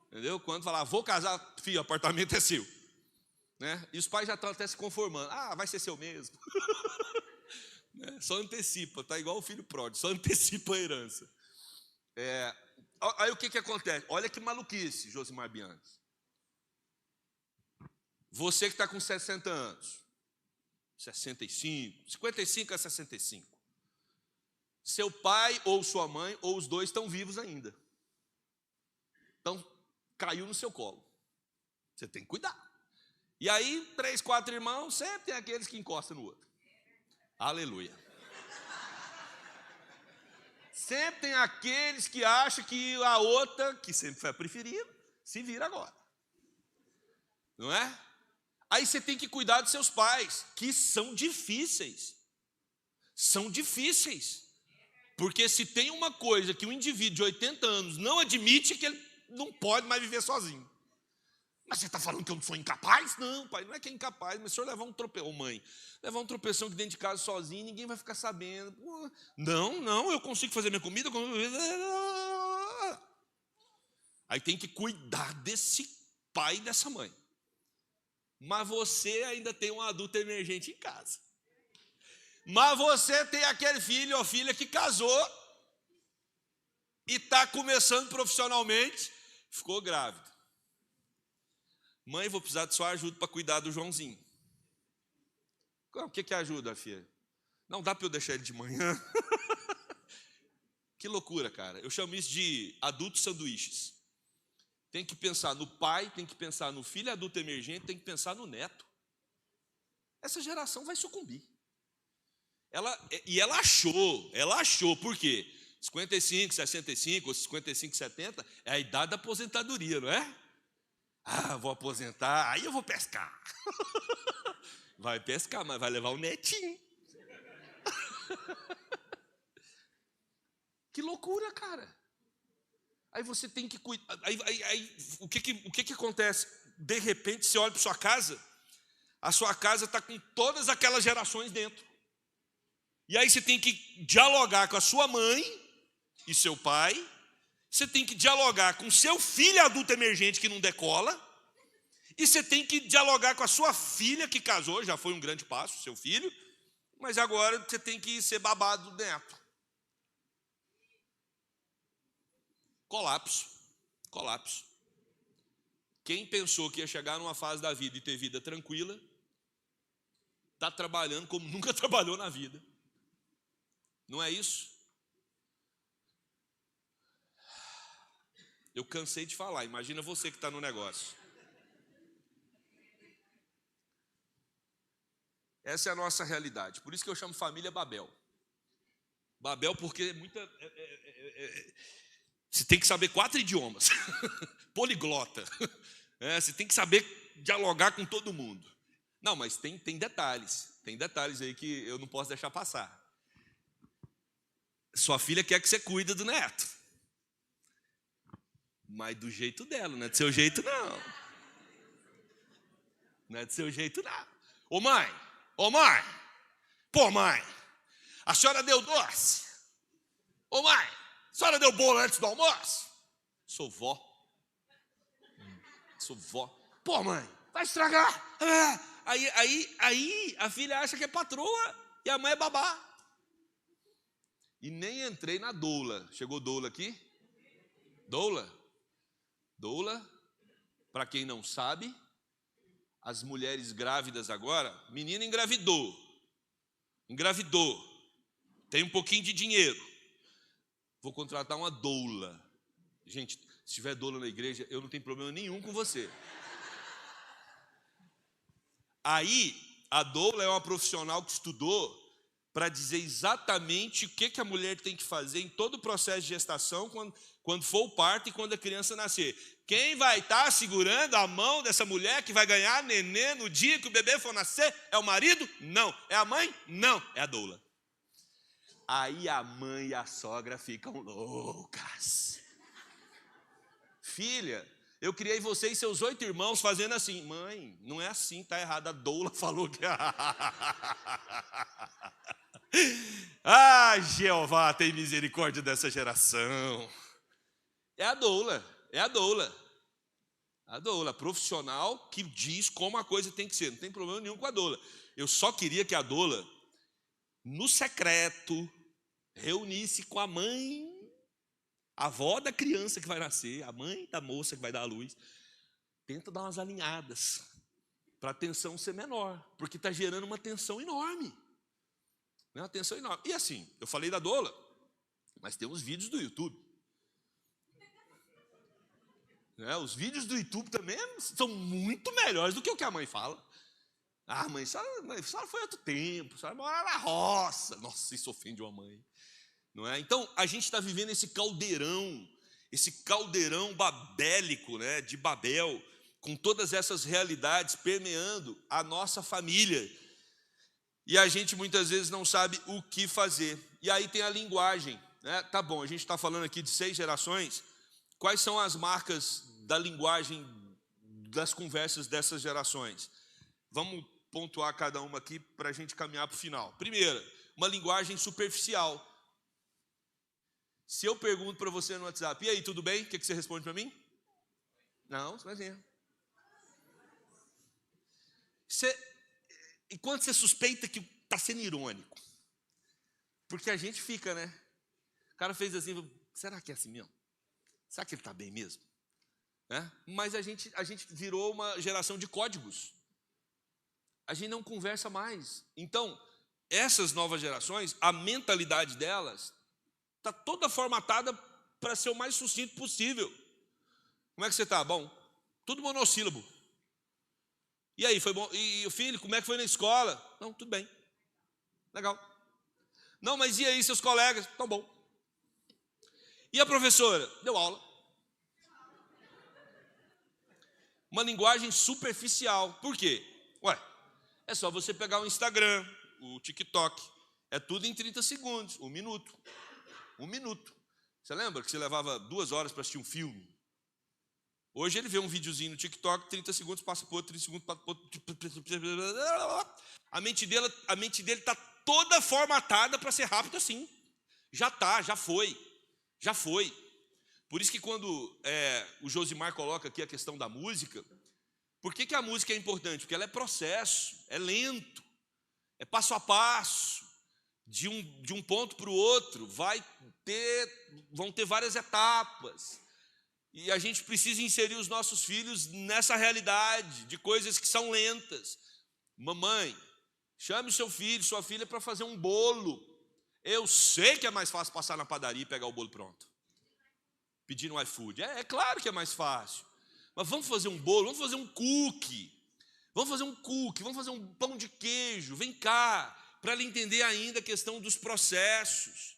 Entendeu? Quando falar, vou casar, filho, o apartamento é seu. Né? E os pais já estão até se conformando. Ah, vai ser seu mesmo. Né? Só antecipa, tá igual o filho pródigo, só antecipa a herança. Aí o que acontece? Olha que maluquice, Josimar Bianchi. Você que está com 60 anos, 65, 55 a 65. Seu pai ou sua mãe, ou os dois, estão vivos ainda. Então, caiu no seu colo. Você tem que cuidar. E aí, 3, 4 irmãos, sempre tem aqueles que encostam no outro. Aleluia. Sempre tem aqueles que acham que a outra, que sempre foi a preferida, se vira agora. não é? Aí você tem que cuidar dos seus pais, que são difíceis. São difíceis. Porque se tem uma coisa que um indivíduo de 80 anos não admite, é que ele não pode mais viver sozinho. Mas você está falando que eu não sou incapaz? Não, pai, não é que é incapaz, mas se eu levar um tropeção, mãe, levar um tropeção aqui dentro de casa sozinho, ninguém vai ficar sabendo. Pô, não, eu consigo fazer minha comida. Aí tem que cuidar desse pai e dessa mãe. Mas você ainda tem um adulto emergente em casa. Mas você tem aquele filho ou filha que casou e está começando profissionalmente, ficou grávido. Mãe, vou precisar de sua ajuda para cuidar do Joãozinho. O que ajuda, filha? Não dá para eu deixar ele de manhã? Que loucura, cara. Eu chamo isso de adultos sanduíches. Tem que pensar no pai, tem que pensar no filho adulto emergente, tem que pensar no neto. Essa geração vai sucumbir. Ela achou, por quê? 55, 65 ou 55, 70 é a idade da aposentadoria, não é? Ah, vou aposentar, aí eu vou pescar. Vai pescar, mas vai levar o netinho. Que loucura, cara. Aí você tem que cuidar. O que acontece? De repente, você olha para sua casa, a sua casa está com todas aquelas gerações dentro. E aí você tem que dialogar com a sua mãe e seu pai. Você tem que dialogar com seu filho adulto emergente que não decola. E você tem que dialogar com a sua filha que casou, já foi um grande passo, seu filho. Mas agora você tem que ser babado do neto. Colapso. Quem pensou que ia chegar numa fase da vida e ter vida tranquila, está trabalhando como nunca trabalhou na vida. Não é isso? Eu cansei de falar, imagina você que está no negócio. Essa é a nossa realidade. Por isso que eu chamo família Babel. Babel porque você tem que saber 4 idiomas. Poliglota. Você tem que saber dialogar com todo mundo. Não, mas tem detalhes. Tem detalhes aí que eu não posso deixar passar. Sua filha quer que você cuide do neto. Mas do jeito dela, não é do seu jeito não. Não é do seu jeito não. Ô mãe. Pô mãe, a senhora deu doce? Ô mãe, a senhora deu bolo antes do almoço? Sou vó. Pô mãe, vai estragar. Aí a filha acha que é patroa e a mãe é babá. E nem entrei na doula. Chegou doula aqui? Doula, para quem não sabe, as mulheres grávidas agora, menina engravidou, tem um pouquinho de dinheiro, vou contratar uma doula. Gente, se tiver doula na igreja, eu não tenho problema nenhum com você. Aí, a doula é uma profissional que estudou para dizer exatamente o que a mulher tem que fazer em todo o processo de gestação, quando for o parto e quando a criança nascer. Quem vai estar segurando a mão dessa mulher que vai ganhar nenê no dia que o bebê for nascer? É o marido? Não. É a mãe? Não. É a doula. Aí a mãe e a sogra ficam loucas. Filha, eu criei você e seus 8 irmãos fazendo assim. Mãe, não é assim, tá errado. A doula falou que... Ah, Jeová, tem misericórdia dessa geração. É a doula. A doula, profissional que diz como a coisa tem que ser. Não tem problema nenhum com a doula. Eu só queria que a doula, no secreto, reunisse com a mãe, a avó da criança que vai nascer, a mãe da moça que vai dar à luz. Tenta dar umas alinhadas para a tensão ser menor, porque está gerando uma tensão enorme. Uma tensão enorme. E assim, eu falei da doula, mas tem uns vídeos do YouTube. Os vídeos do YouTube também são muito melhores do que o que a mãe fala. Ah, mãe, a senhora foi outro tempo, a senhora mora na roça. Nossa, isso ofende uma mãe. Não é? Então, a gente está vivendo esse caldeirão babélico, né, de Babel, com todas essas realidades permeando a nossa família. E a gente muitas vezes não sabe o que fazer. E aí tem a linguagem, né? Tá bom, a gente está falando aqui de 6 gerações. Quais são as marcas da linguagem das conversas dessas gerações? Vamos pontuar cada uma aqui para a gente caminhar para o final. Primeira, uma linguagem superficial. Se eu pergunto para você no WhatsApp, e aí, tudo bem? O que você responde para mim? Não, você vai ver. E quando você suspeita que está sendo irônico? Porque a gente fica, né? O cara fez assim, será que é assim mesmo? Será que ele está bem mesmo? Mas a gente virou uma geração de códigos. A gente não conversa mais. Então, essas novas gerações, a mentalidade delas está toda formatada para ser o mais sucinto possível. Como é que você está? Bom, tudo monossílabo. E aí, foi bom? E o filho, como é que foi na escola? Não, tudo bem. Legal. Não, mas e aí, seus colegas? Tão bom. E a professora? Deu aula. Uma linguagem superficial. Por quê? É só você pegar o Instagram, o TikTok. É tudo em 30 segundos, 1 minuto. 1 minuto. Você lembra que você levava 2 horas para assistir um filme? Hoje ele vê um videozinho no TikTok, 30 segundos, passa por outro, 30 segundos, passa por outro. A mente dele está toda formatada para ser rápido assim. Já foi. Por isso que quando o Josimar coloca aqui a questão da música, por que a música é importante? Porque ela é processo, é lento, é passo a passo, de um ponto para o outro, vão ter várias etapas. E a gente precisa inserir os nossos filhos nessa realidade de coisas que são lentas. Mamãe, chame o seu filho, sua filha para fazer um bolo. Eu sei que é mais fácil passar na padaria e pegar o bolo pronto. Pedir no iFood. É claro que é mais fácil. Mas vamos fazer um bolo, vamos fazer um cookie. Vamos fazer um pão de queijo. Vem cá, para ela entender ainda a questão dos processos.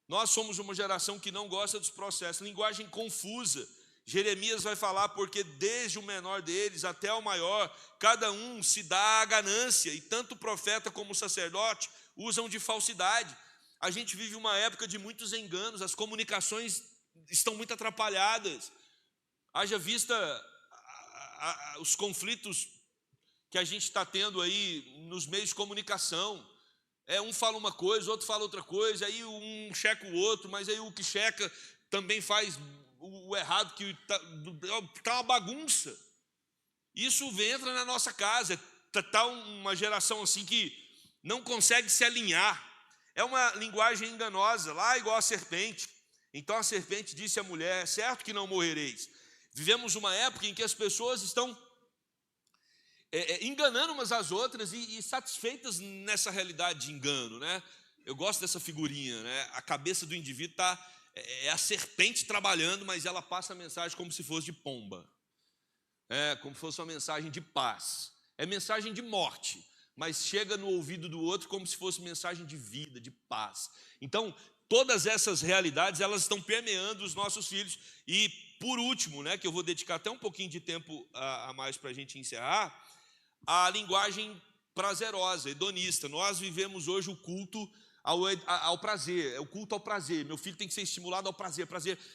Nós somos uma geração que não gosta dos processos. Linguagem confusa. Jeremias vai falar, porque desde o menor deles até o maior, cada um se dá à ganância, e tanto o profeta como o sacerdote usam de falsidade. A gente vive uma época de muitos enganos, as comunicações estão muito atrapalhadas. Haja vista os conflitos que a gente está tendo aí nos meios de comunicação. Um fala uma coisa, outro fala outra coisa, aí um checa o outro, mas aí o que checa também faz o errado, que está uma bagunça. Isso entra na nossa casa, está uma geração assim que não consegue se alinhar. É uma linguagem enganosa, lá igual a serpente. Então a serpente disse à mulher, é certo que não morrereis. Vivemos uma época em que as pessoas estão enganando umas às outras e satisfeitas nessa realidade de engano, né? Eu gosto dessa figurinha, né? A cabeça do indivíduo é a serpente trabalhando, mas ela passa a mensagem como se fosse de pomba, como se fosse uma mensagem de paz. É mensagem de morte, mas chega no ouvido do outro como se fosse mensagem de vida, de paz. Então, todas essas realidades, elas estão permeando os nossos filhos. E, por último, né, que eu vou dedicar até um pouquinho de tempo a mais para a gente encerrar, a linguagem prazerosa, hedonista. Nós vivemos hoje o culto ao prazer, é o culto ao prazer. Meu filho tem que ser estimulado ao prazer.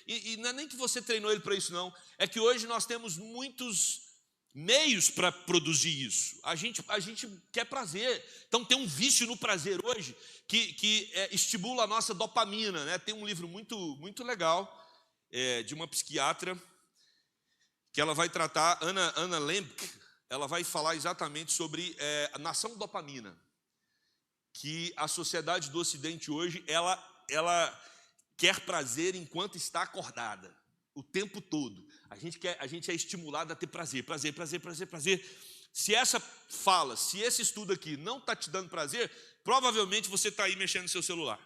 E não é nem que você treinou ele para isso, não. É que hoje nós temos muitos meios para produzir isso. A gente quer prazer. Então tem um vício no prazer hoje que estimula a nossa dopamina, né? Tem um livro muito, muito legal de uma psiquiatra que ela vai tratar, Anna Lembke. Ela vai falar exatamente sobre a nação dopamina, que a sociedade do Ocidente hoje, ela quer prazer enquanto está acordada, o tempo todo. A gente é estimulado a ter prazer. Se esse estudo aqui não está te dando prazer, provavelmente você está aí mexendo no seu celular.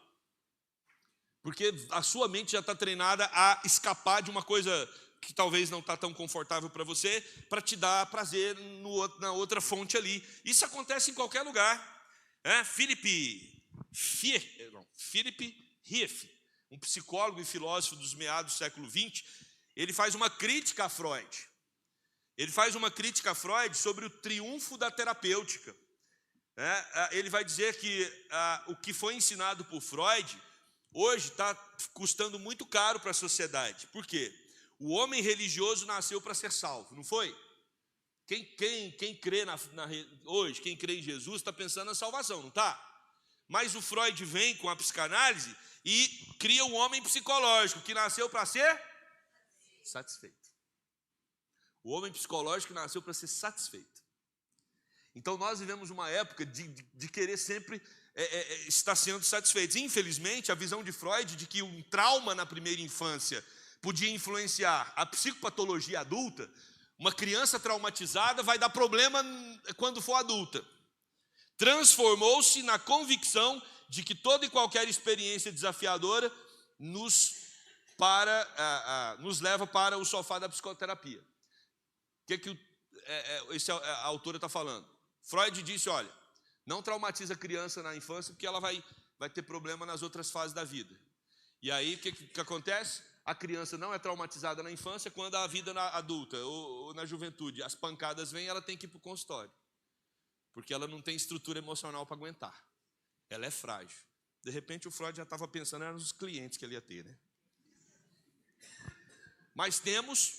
Porque a sua mente já está treinada a escapar de uma coisa que talvez não está tão confortável para você, para te dar prazer na outra fonte ali. Isso acontece em qualquer lugar. Philip Rieff, um psicólogo e filósofo dos meados do século XX, ele faz uma crítica a Freud. Ele faz uma crítica a Freud sobre o triunfo da terapêutica. Ele vai dizer que o que foi ensinado por Freud hoje está custando muito caro para a sociedade. Por quê? O homem religioso nasceu para ser salvo, não foi? Quem crê hoje, quem crê em Jesus, está pensando na salvação, não está? Mas o Freud vem com a psicanálise e cria um homem psicológico que nasceu para ser satisfeito. O homem psicológico nasceu para ser satisfeito. Então nós vivemos uma época de querer sempre estar sendo satisfeitos. Infelizmente, a visão de Freud de que um trauma na primeira infância podia influenciar a psicopatologia adulta, uma criança traumatizada vai dar problema quando for adulta. Transformou-se na convicção de que toda e qualquer experiência desafiadora nos leva para o sofá da psicoterapia. O que a autora está falando? Freud disse, olha, não traumatiza a criança na infância porque ela vai ter problema nas outras fases da vida. E aí, o que acontece? A criança não é traumatizada na infância, quando a vida adulta ou na juventude, as pancadas vêm, ela tem que ir para o consultório. Porque ela não tem estrutura emocional para aguentar. Ela é frágil. De repente, o Freud já estava pensando nos clientes que ele ia ter, né? Mas temos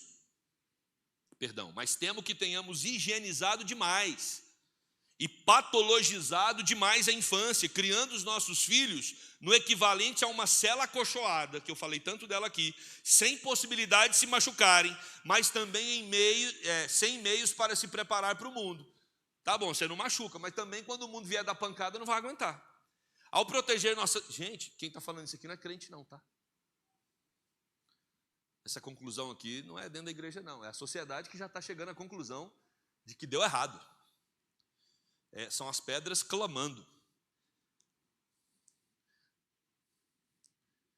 que tenhamos higienizado demais e patologizado demais a infância, criando os nossos filhos no equivalente a uma cela acolchoada, que eu falei tanto dela aqui, sem possibilidade de se machucarem, mas também sem meios para se preparar para o mundo. Tá bom, você não machuca, mas também quando o mundo vier dar pancada, não vai aguentar. Ao proteger nossa... Gente, quem está falando isso aqui não é crente não, tá? Essa conclusão aqui não é dentro da igreja não, é a sociedade que já está chegando à conclusão de que deu errado. São as pedras clamando.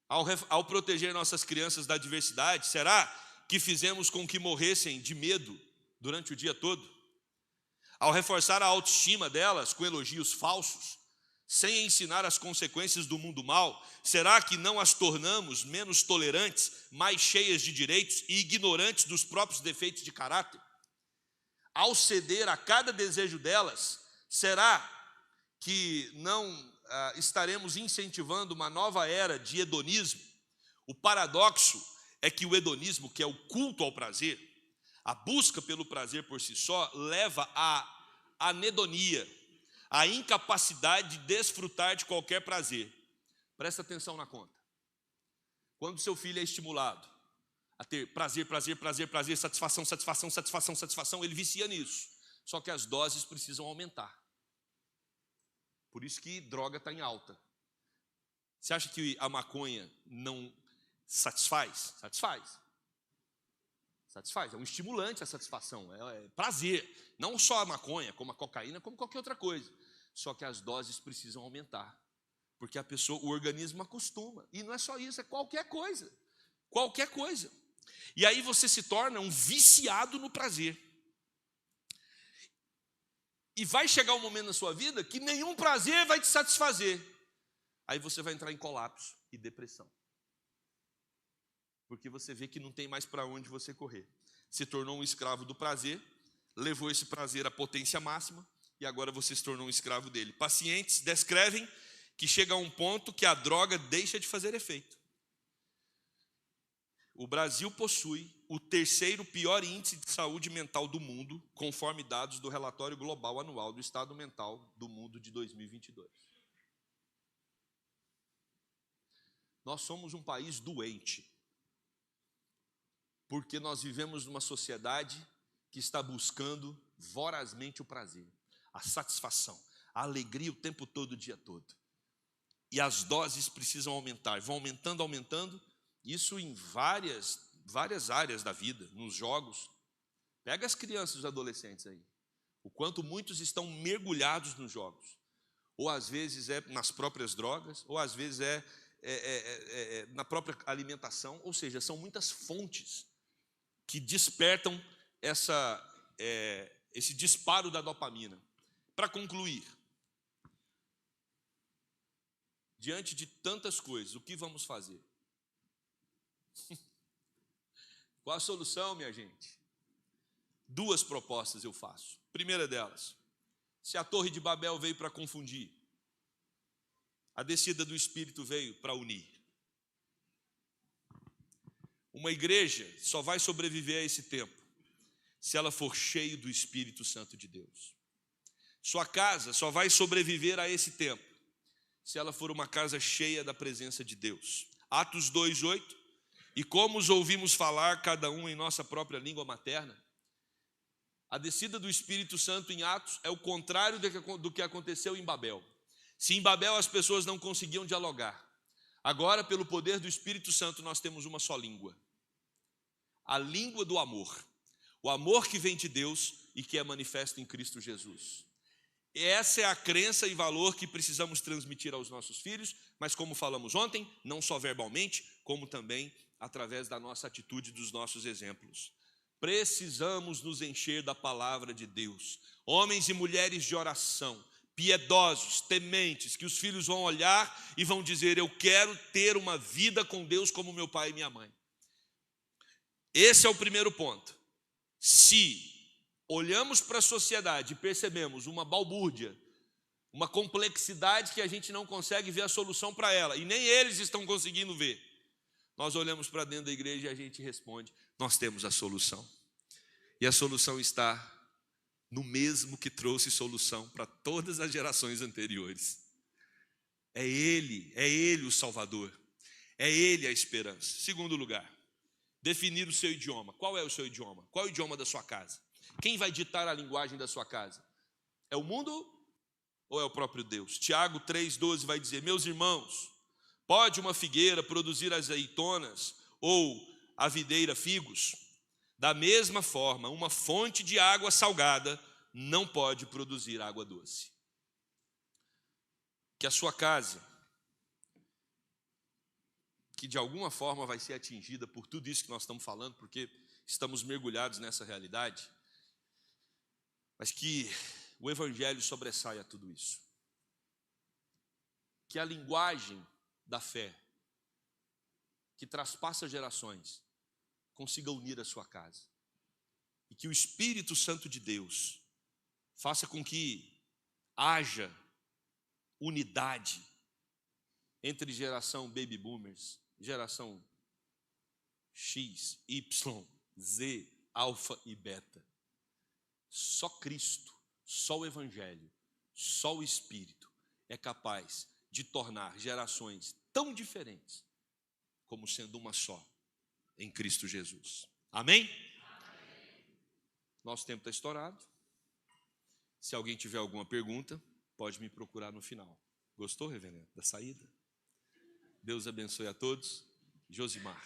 Ao proteger nossas crianças da adversidade, será que fizemos com que morressem de medo durante o dia todo? Ao reforçar a autoestima delas com elogios falsos, sem ensinar as consequências do mundo mal, será que não as tornamos menos tolerantes, mais cheias de direitos e ignorantes dos próprios defeitos de caráter? Ao ceder a cada desejo delas, será que não estaremos incentivando uma nova era de hedonismo? O paradoxo é que o hedonismo, que é o culto ao prazer, a busca pelo prazer por si só, leva à anedonia, a incapacidade de desfrutar de qualquer prazer. Presta atenção na conta. Quando seu filho é estimulado a ter prazer, satisfação, ele vicia nisso. Só que as doses precisam aumentar. Por isso que droga está em alta. Você acha que a maconha não satisfaz? Satisfaz. É um estimulante a satisfação, é prazer. Não só a maconha, como a cocaína, como qualquer outra coisa. Só que as doses precisam aumentar. Porque o organismo acostuma. E não é só isso, é qualquer coisa. Qualquer coisa. E aí você se torna um viciado no prazer. E vai chegar um momento na sua vida que nenhum prazer vai te satisfazer. Aí você vai entrar em colapso e depressão. Porque você vê que não tem mais para onde você correr. Se tornou um escravo do prazer, levou esse prazer à potência máxima, e agora você se tornou um escravo dele. Pacientes descrevem que chega a um ponto que a droga deixa de fazer efeito. O Brasil possui o terceiro pior índice de saúde mental do mundo, conforme dados do relatório global anual do estado mental do mundo de 2022. Nós somos um país doente, porque nós vivemos numa sociedade que está buscando vorazmente o prazer, a satisfação, a alegria o tempo todo, o dia todo. E as doses precisam aumentar, vão aumentando, isso em várias áreas da vida, nos jogos. Pega as crianças e os adolescentes aí, o quanto muitos estão mergulhados nos jogos. Ou às vezes é nas próprias drogas, ou às vezes é na própria alimentação, ou seja, são muitas fontes que despertam esse disparo da dopamina. Para concluir, diante de tantas coisas, o que vamos fazer? Qual a solução, minha gente? Duas propostas eu faço. Primeira delas, se a Torre de Babel veio para confundir, a descida do Espírito veio para unir. Uma igreja só vai sobreviver a esse tempo se ela for cheia do Espírito Santo de Deus. Sua casa só vai sobreviver a esse tempo se ela for uma casa cheia da presença de Deus. Atos 2:8. E como os ouvimos falar, cada um em nossa própria língua materna. A descida do Espírito Santo em Atos é o contrário do que aconteceu em Babel. Se em Babel as pessoas não conseguiam dialogar, agora, pelo poder do Espírito Santo, nós temos uma só língua. A língua do amor. O amor que vem de Deus e que é manifesto em Cristo Jesus. Essa é a crença e valor que precisamos transmitir aos nossos filhos, mas como falamos ontem, não só verbalmente, como também através da nossa atitude e dos nossos exemplos. Precisamos nos encher da palavra de Deus. Homens e mulheres de oração, piedosos, tementes, que os filhos vão olhar e vão dizer: eu quero ter uma vida com Deus como meu pai e minha mãe. Esse é o primeiro ponto. Se olhamos para a sociedade e percebemos uma balbúrdia, uma complexidade que a gente não consegue ver a solução para ela, e nem eles estão conseguindo ver, nós olhamos para dentro da igreja e a gente responde: nós temos a solução. E a solução está no mesmo que trouxe solução para todas as gerações anteriores. É Ele o Salvador, é Ele a esperança. Segundo lugar, definir o seu idioma. Qual é o seu idioma? Qual é o idioma da sua casa? Quem vai ditar a linguagem da sua casa? É o mundo ou é o próprio Deus? Tiago 3,12 vai dizer: meus irmãos, pode uma figueira produzir azeitonas ou a videira figos? Da mesma forma, uma fonte de água salgada não pode produzir água doce. Que a sua casa, que de alguma forma vai ser atingida por tudo isso que nós estamos falando, porque estamos mergulhados nessa realidade, mas que o Evangelho sobressaia tudo isso. Que a linguagem da fé, que traspassa gerações, consiga unir a sua casa. E que o Espírito Santo de Deus faça com que haja unidade entre geração baby boomers, geração X, Y, Z, alfa e beta. Só Cristo, só o Evangelho, só o Espírito é capaz de tornar gerações tão diferentes como sendo uma só em Cristo Jesus. Amém? Amém. Nosso tempo está estourado. Se alguém tiver alguma pergunta, pode me procurar no final. Gostou, reverendo, da saída? Deus abençoe a todos. Josimar.